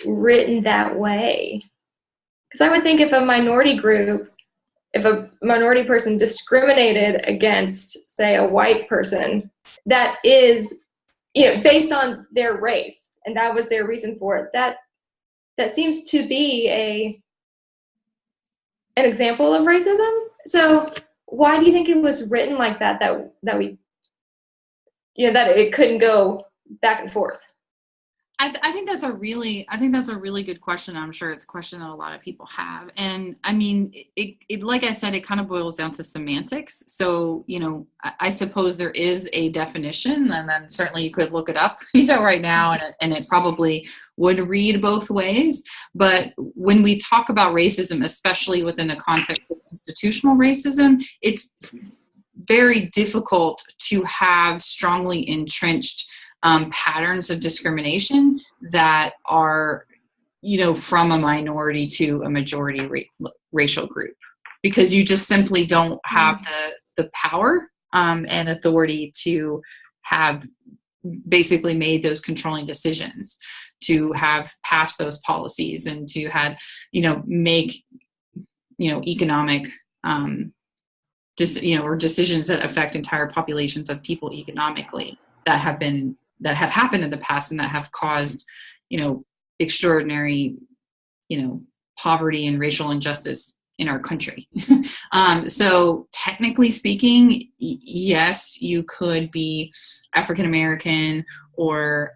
written that way? Because I would think if a minority person discriminated against, say, a white person, that is, based on their race, and that was their reason for it, that seems to be an example of racism. So why do you think it was written like that we, that it couldn't go back and forth? I think that's a really good question. I'm sure it's a question that a lot of people have. And I mean, it like I said, it kind of boils down to semantics. So, I suppose there is a definition, and then certainly you could look it up, right now, and it probably would read both ways. But when we talk about racism, especially within the context of institutional racism, it's very difficult to have strongly entrenched patterns of discrimination that are, from a minority to a majority racial group, because you just simply don't have the power and authority to have basically made those controlling decisions, to have passed those policies, and to have, make, economic, or decisions that affect entire populations of people economically that have happened in the past and that have caused, extraordinary, poverty and racial injustice in our country. So technically speaking, yes, you could be African American or,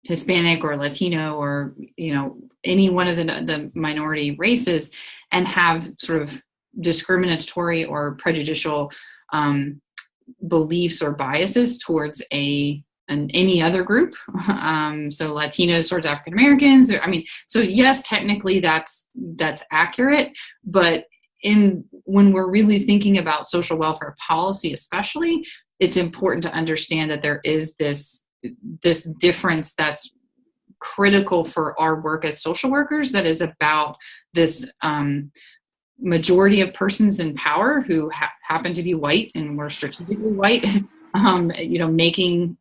Hispanic or Latino or, any one of the minority races and have sort of discriminatory or prejudicial beliefs or biases towards any other group. So Latinos towards African Americans. I mean, so yes, technically that's accurate, but when we're really thinking about social welfare policy, especially, it's important to understand that there is this difference that's critical for our work as social workers, that is about this majority of persons in power who happen to be white, and we're strategically white, making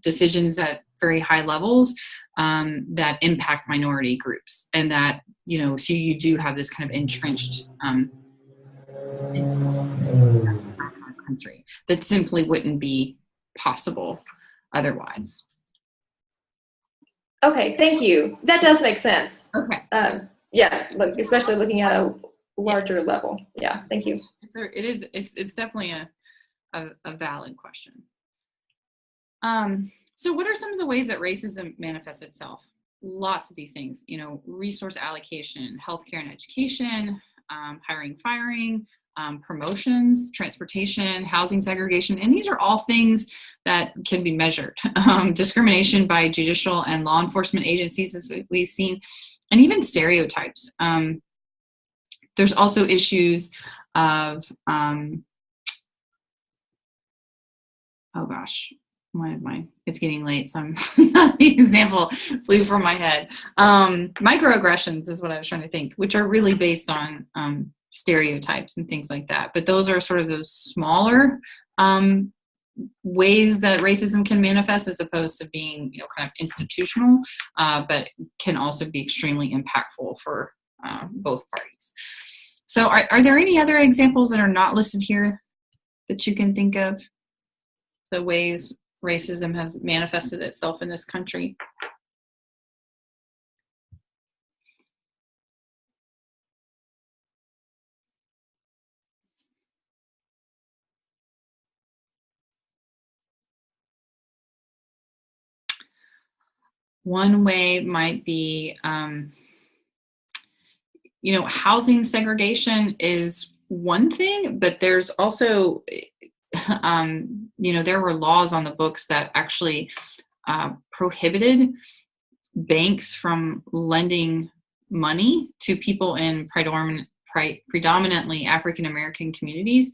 decisions at very high levels that impact minority groups, and that, so you do have this kind of entrenched country that simply wouldn't be possible otherwise. Okay, thank you. That does make sense. Okay. Yeah, especially looking at a larger level. Yeah, thank you. It's definitely a valid question. So what are some of the ways that racism manifests itself? Lots of these things, resource allocation, healthcare and education, hiring, firing, promotions, transportation, housing segregation, and these are all things that can be measured. Discrimination by judicial and law enforcement agencies, as we've seen, and even stereotypes. There's also issues of, it's getting late, so the example flew from my head. Microaggressions is what I was trying to think, which are really based on stereotypes and things like that. But those are sort of those smaller ways that racism can manifest, as opposed to being, kind of institutional, but can also be extremely impactful for both parties. So are there any other examples that are not listed here that you can think of, the ways racism has manifested itself in this country? One way might be, housing segregation is one thing, but there's also, there were laws on the books that actually prohibited banks from lending money to people in predominantly African American communities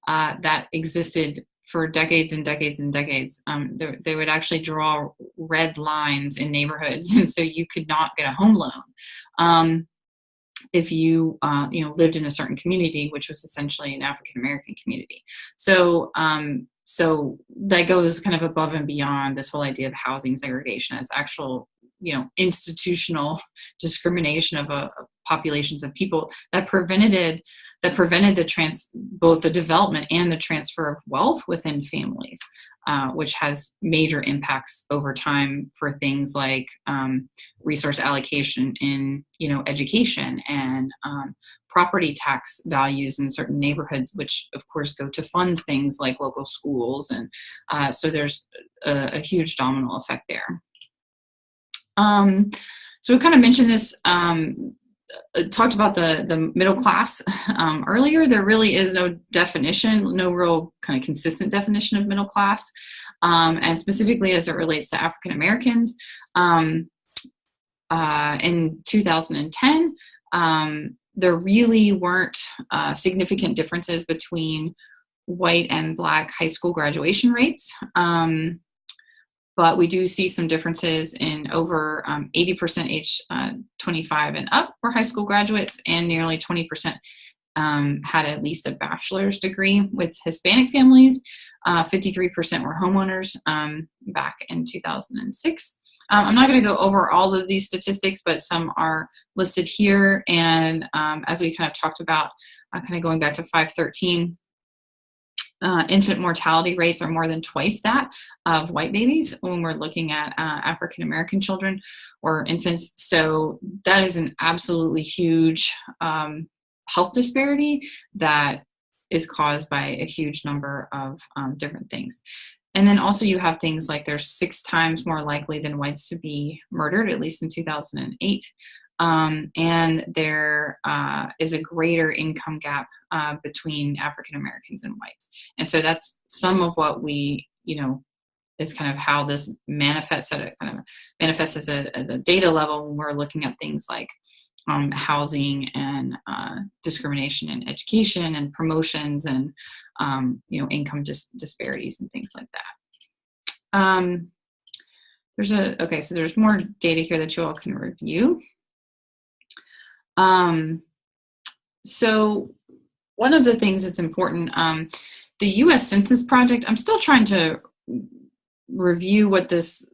that existed for decades and decades and decades. They would actually draw red lines in neighborhoods, and so you could not get a home loan if you lived in a certain community, which was essentially an African American community. So that goes kind of above and beyond this whole idea of housing segregation. It's actual, institutional discrimination of populations of people that prevented both the development and the transfer of wealth within families, which has major impacts over time for things like resource allocation in education and property tax values in certain neighborhoods, which of course go to fund things like local schools, and so there's a huge domino effect there. So we kind of mentioned this. Talked about the middle class earlier. There really is no definition, no real kind of consistent definition of middle class, and specifically as it relates to African Americans. In 2010, there really weren't significant differences between white and Black high school graduation rates. But we do see some differences in over 80% age 25 and up for high school graduates, and nearly 20% had at least a bachelor's degree. With Hispanic families, 53% were homeowners back in 2006. I'm not going to go over all of these statistics, but some are listed here. And as we kind of talked about, kind of going back to 513, infant mortality rates are more than twice that of white babies when we're looking at African American children or infants. So that is an absolutely huge health disparity that is caused by a huge number of different things. And then also you have things like they're 6 times more likely than whites to be murdered, at least in 2008. and there is a greater income gap between African Americans and whites. And so that's some of what we, is kind of how this manifests as a data level when we're looking at things like housing and discrimination in education and promotions and income disparities and things like that. So there's more data here that you all can review. So one of the things that's important, the U.S. Census Project, I'm still trying to review what this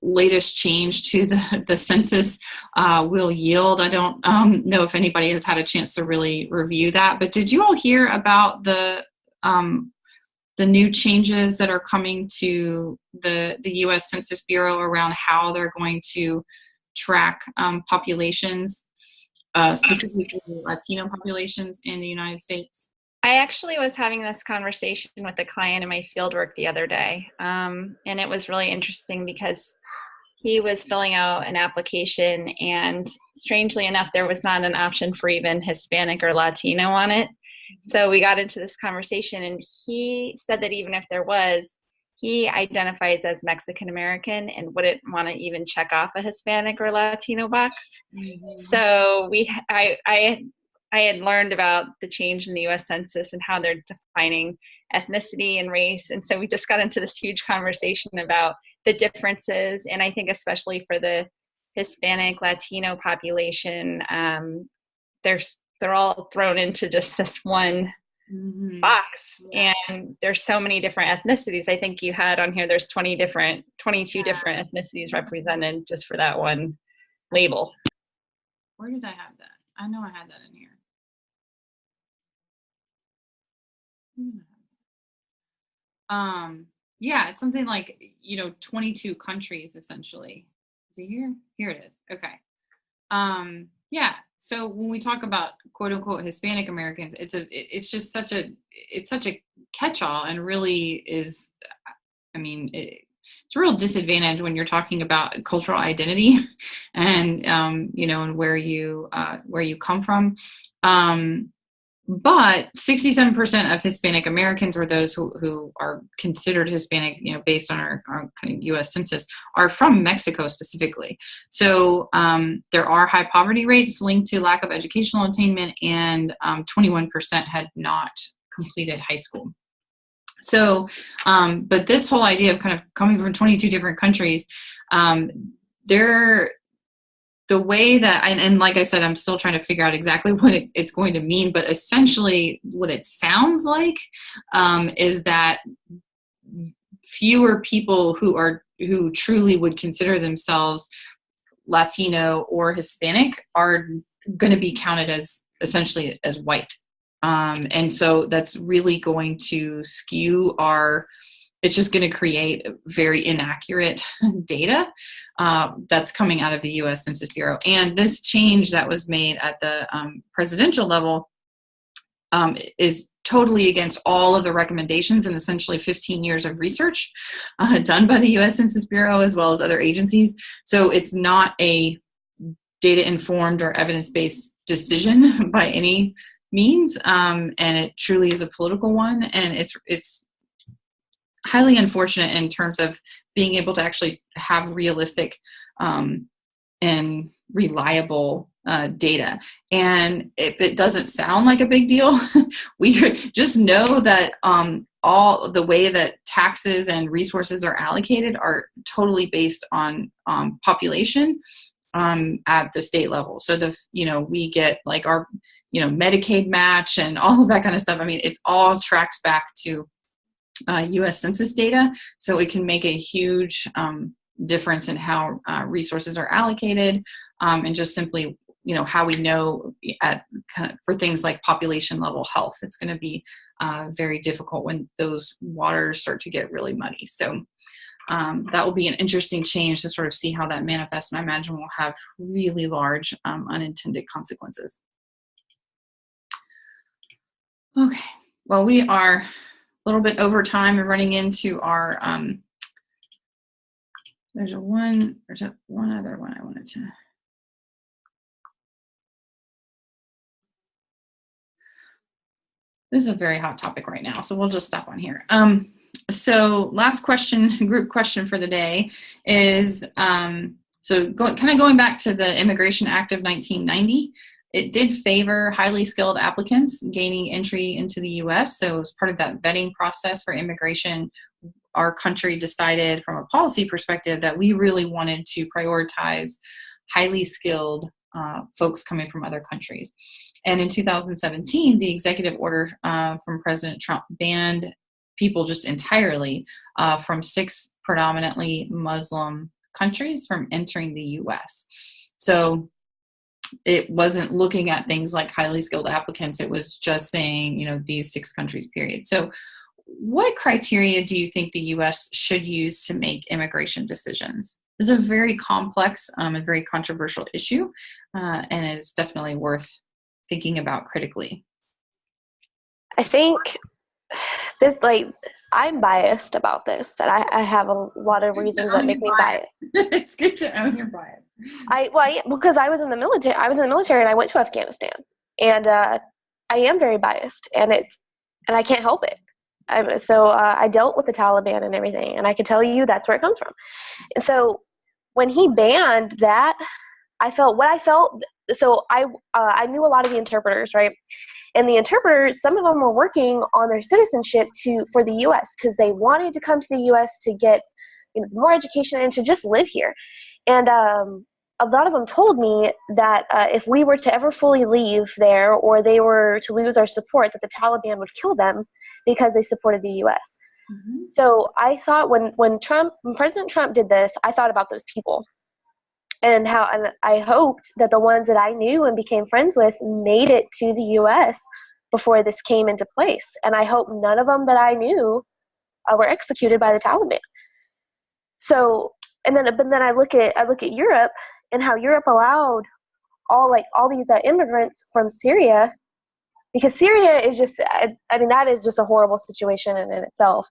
latest change to the census will yield. I don't know if anybody has had a chance to really review that, but did you all hear about the new changes that are coming to the U.S. Census Bureau around how they're going to track populations, specifically Latino populations in the United States? I actually was having this conversation with a client in my fieldwork the other day, and it was really interesting because he was filling out an application, and strangely enough, there was not an option for even Hispanic or Latino on it. So we got into this conversation, and he said that even if there was, he identifies as Mexican American and wouldn't want to even check off a Hispanic or Latino box. Mm-hmm. So I had learned about the change in the U.S. Census and how they're defining ethnicity and race. And so we just got into this huge conversation about the differences. And I think especially for the Hispanic, Latino population, they're all thrown into just this one box. Yeah. And there's so many different ethnicities. I think you had on here, there's 22 different ethnicities represented just for that one label. Where did I have that? I know I had that in here. Yeah, it's something like 22 countries essentially. Is it here? Here it is. Okay. Yeah. So when we talk about quote unquote Hispanic Americans, it's such a catch-all, and really is, it's a real disadvantage when you're talking about cultural identity and and where you come from. But 67% of Hispanic Americans, or those who are considered Hispanic, based on our kind of U.S. Census, are from Mexico specifically. So there are high poverty rates linked to lack of educational attainment, and 21% had not completed high school. So, but this whole idea of kind of coming from 22 different countries, the way that, and like I said, I'm still trying to figure out exactly what it's going to mean, but essentially what it sounds like is that fewer people who truly would consider themselves Latino or Hispanic are going to be counted as essentially as white. And so that's really going to skew it's just going to create very inaccurate data that's coming out of the U.S. Census Bureau. And this change that was made at the presidential level is totally against all of the recommendations and essentially 15 years of research done by the U.S. Census Bureau as well as other agencies. So it's not a data-informed or evidence-based decision by any means, and it truly is a political one, and it's highly unfortunate in terms of being able to actually have realistic and reliable data. And if it doesn't sound like a big deal, we just know that all the way that taxes and resources are allocated are totally based on population at the state level. So we get like our Medicaid match and all of that kind of stuff. I mean, it all tracks back to U.S. Census data, so it can make a huge difference in how resources are allocated, and just simply, how we know for things like population level health. It's going to be very difficult when those waters start to get really muddy. So that will be an interesting change to sort of see how that manifests, and I imagine will have really large unintended consequences. Okay, well, we are a little bit over time and running into our, there's one other one I wanted to, This is a very hot topic right now, so we'll just stop on here. So last question, group question for the day is, going back to the Immigration Act of 1990, it did favor highly skilled applicants gaining entry into the U.S. So as part of that vetting process for immigration, our country decided from a policy perspective that we really wanted to prioritize highly skilled folks coming from other countries. And in 2017, the executive order from President Trump banned people just entirely from 6 predominantly Muslim countries from entering the U.S. So it wasn't looking at things like highly skilled applicants. It was just saying, these 6 countries, period. So what criteria do you think the U.S. should use to make immigration decisions? This is a very complex and very controversial issue, and it's definitely worth thinking about critically. I think I'm biased about this, and I have a lot of reasons that make me biased. It's good to own your bias. Because I was in the military. I was in the military, and I went to Afghanistan, and I am very biased, and I can't help it. I dealt with the Taliban and everything, and I can tell you that's where it comes from. And so when he banned that, I felt. So I knew a lot of the interpreters, right? And the interpreters, some of them were working on their citizenship for the U.S. because they wanted to come to the U.S. to get more education and to just live here. And a lot of them told me that if we were to ever fully leave there, or they were to lose our support, that the Taliban would kill them because they supported the U.S. Mm-hmm. So I thought when President Trump did this, I thought about those people. And I hoped that the ones that I knew and became friends with made it to the U.S. before this came into place. And I hope none of them that I knew were executed by the Taliban. So, but then I look at Europe and how Europe allowed all these immigrants from Syria, because Syria is that is just a horrible situation in itself.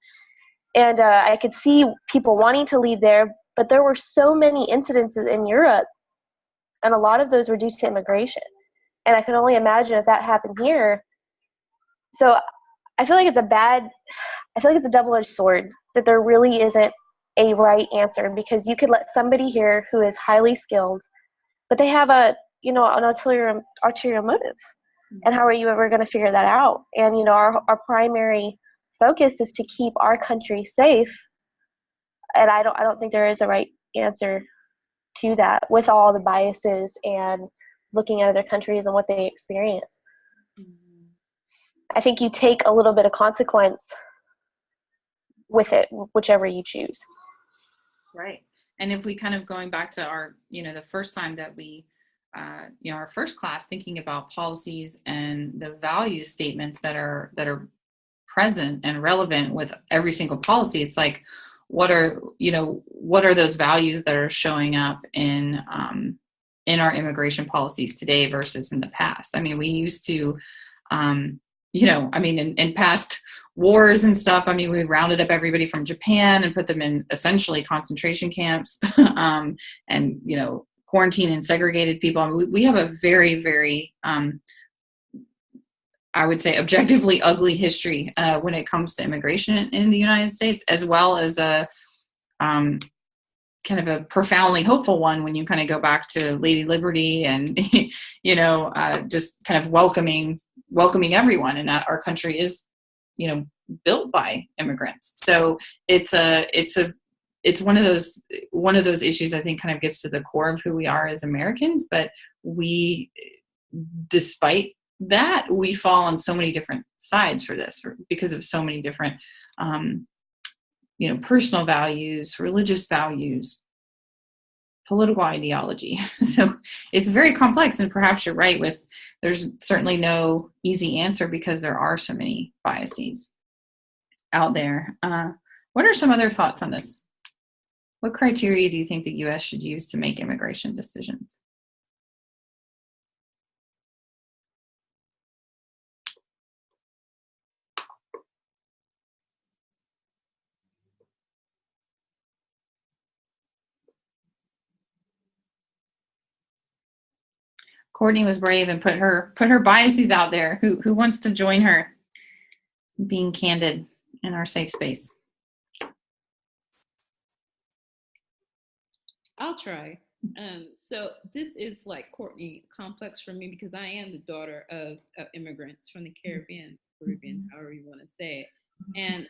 And I could see people wanting to leave there. But there were so many incidences in Europe, and a lot of those were due to immigration. And I can only imagine if that happened here. So I feel like it's a double-edged sword, that there really isn't a right answer, because you could let somebody here who is highly skilled, but they have an ulterior motive. And how are you ever going to figure that out? And, our primary focus is to keep our country safe. And I don't think there is a right answer to that, with all the biases and looking at other countries and what they experience. Mm-hmm. I think you take a little bit of consequence with it, whichever you choose. Right. And if we kind of going back to our, the first time that we, our first class, thinking about policies and the value statements that are present and relevant with every single policy, it's like, what are those values that are showing up in our immigration policies today versus in the past? I mean, we used to, in past wars and stuff, we rounded up everybody from Japan and put them in essentially concentration camps, and, quarantine and segregated people. We have a very, very, I would say, objectively ugly history when it comes to immigration in the United States, as well as a kind of a profoundly hopeful one when you kind of go back to Lady Liberty and, just kind of welcoming everyone, and that our country is, built by immigrants. So it's one of those issues, I think, kind of gets to the core of who we are as Americans, but despite that, we fall on so many different sides for this, because of so many different, personal values, religious values, political ideology. So it's very complex, and perhaps you're right there's certainly no easy answer, because there are so many biases out there. What are some other thoughts on this? What criteria do you think the U.S. should use to make immigration decisions? Courtney was brave and put her biases out there. Who wants to join her? being candid in our safe space. I'll try. So this is like Courtney complex for me because I am the daughter of immigrants from the Caribbean, however you want to say it. And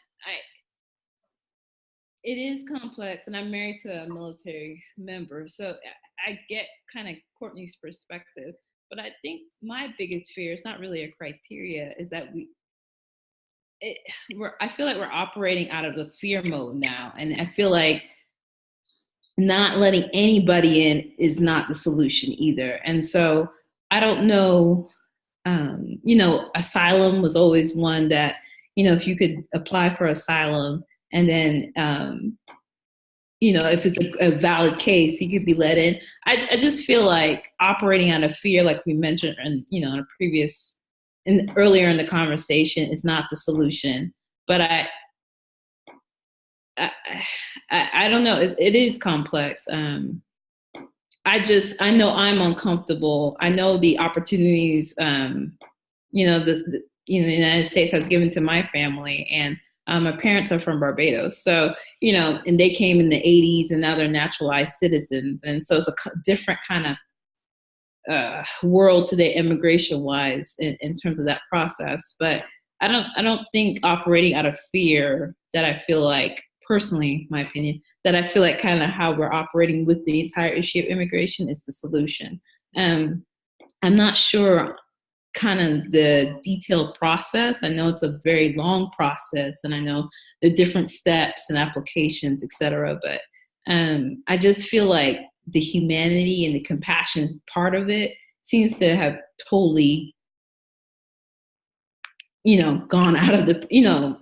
it is complex, and I'm married to a military member, so I get kind of Courtney's perspective. But I think my biggest fear, it's not really a criteria, is that I feel like we're operating out of the fear mode now, and I feel like not letting anybody in is not the solution either. And so I don't know, asylum was always one that, if you could apply for asylum and then, if it's a valid case, you could be let in. I just feel like operating out of fear, like we mentioned, and earlier in the conversation, is not the solution. But I don't know. It is complex. I know I'm uncomfortable. I know the opportunities, the United States has given to my family, and my parents are from Barbados. So, and they came in the 80s, and now they're naturalized citizens. And so it's a different kind of world today, immigration wise, in terms of that process. But I don't think operating out of fear, that I feel like, personally, my opinion, that I feel like kind of how we're operating with the entire issue of immigration is the solution. I'm not sure kind of the detailed process. I know it's a very long process, and I know the different steps and applications, et cetera. But I just feel like the humanity and the compassion part of it seems to have totally, gone out of the,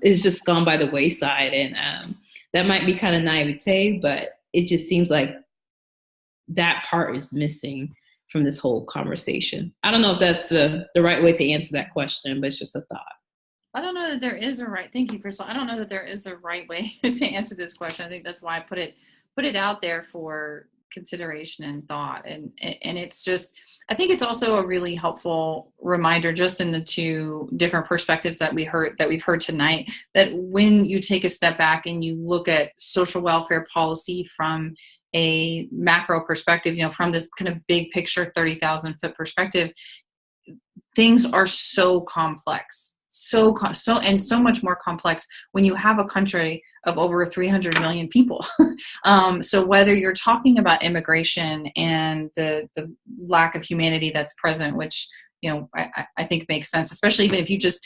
it's just gone by the wayside. And that might be kind of naivete, but it just seems like that part is missing from this whole conversation. I don't know if that's the right way to answer that question, but it's just a thought. I don't know that there is a right. Thank you, Crystal. I don't know that there is a right way to answer this question. I think that's why I put it out there for consideration and thought. And it's just, I think it's also a really helpful reminder, just in the two different perspectives that we've heard tonight, that when you take a step back and you look at social welfare policy from a macro perspective, from this kind of big picture, 30,000 foot perspective, things are so complex. So much more complex when you have a country of over 300 million people. So whether you're talking about immigration and the lack of humanity that's present, which I think makes sense, especially even if you just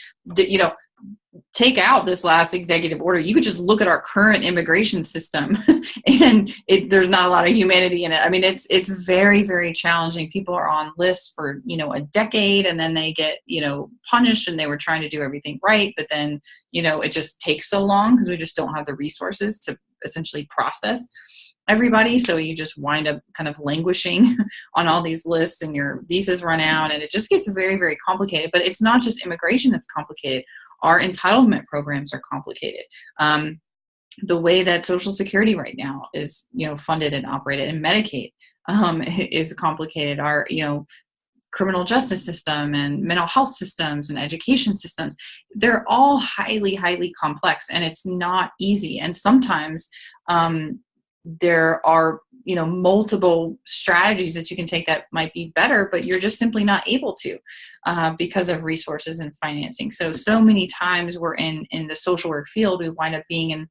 take out this last executive order, you could just look at our current immigration system, and there's not a lot of humanity in it. I mean, it's very, very challenging. People are on lists for a decade, and then they get punished, and they were trying to do everything right, but then it just takes so long because we just don't have the resources to essentially process everybody. So you just wind up kind of languishing on all these lists, and your visas run out, and it just gets very, very complicated. But it's not just immigration that's complicated. Our entitlement programs are complicated. The way that Social Security right now is, funded and operated, and Medicaid is complicated. Our, criminal justice system and mental health systems and education systems, they're all highly, highly complex, and it's not easy. And sometimes there are, multiple strategies that you can take that might be better, but you're just simply not able to because of resources and financing. So many times we're in the social work field, we wind up being in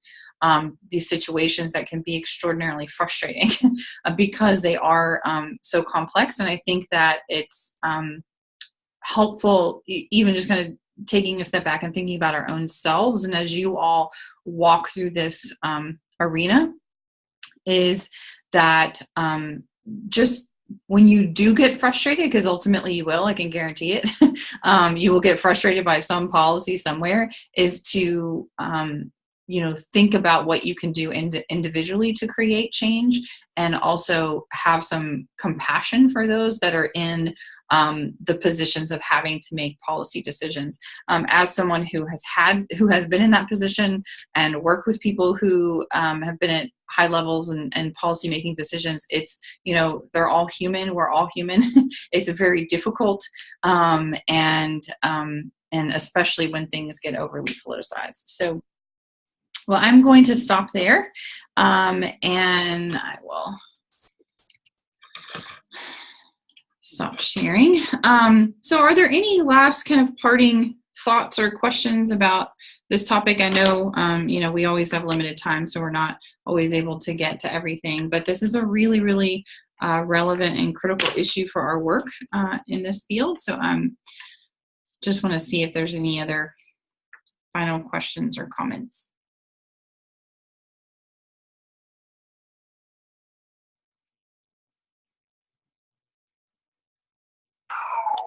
these situations that can be extraordinarily frustrating because they are so complex. And I think that it's helpful, even just kind of taking a step back and thinking about our own selves. And as you all walk through this arena, is that just when you do get frustrated, because ultimately you will, I can guarantee it, you will get frustrated by some policy somewhere, is to think about what you can do individually to create change, and also have some compassion for those that are in the positions of having to make policy decisions. As someone who has been in that position and worked with people who have been at high levels and policy making decisions, it's, they're all human. We're all human. It's very difficult, and especially when things get overly politicized. So, well, I'm going to stop there, and I will stop sharing. So are there any last kind of parting thoughts or questions about this topic? I know, we always have limited time, so we're not always able to get to everything, but this is a really, really relevant and critical issue for our work in this field. So just want to see if there's any other final questions or comments.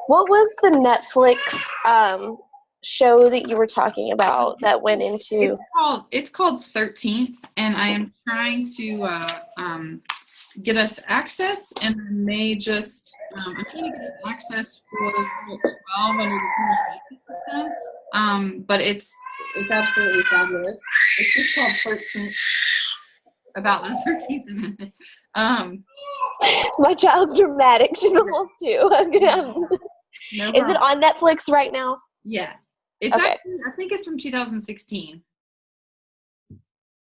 What was the Netflix show that you were talking about that went into? It's called 13th, and I am trying to get us access, and I may just I'm trying to get us access for 12 under the criminal justice system. But it's absolutely fabulous. It's just called 13th, about the 13th Amendment. My child's dramatic. She's almost 2. No Is it on Netflix right now? Yeah. It's Okay. actually, I think it's from 2016.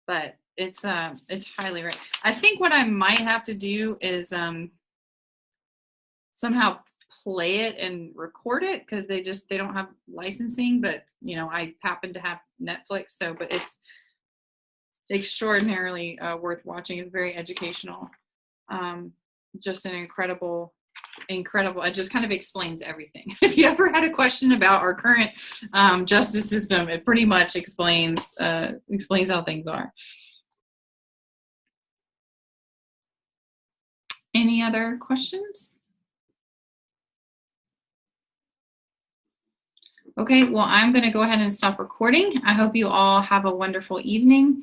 But it's highly right. I think what I might have to do is somehow play it and record it, because they don't have licensing, but I happen to have Netflix, so but it's extraordinarily worth watching. It's very educational. Just an incredible, it just kind of explains everything. If you ever had a question about our current justice system, it pretty much explains how things are. Any other questions? Okay, well, I'm going to go ahead and stop recording. I hope you all have a wonderful evening,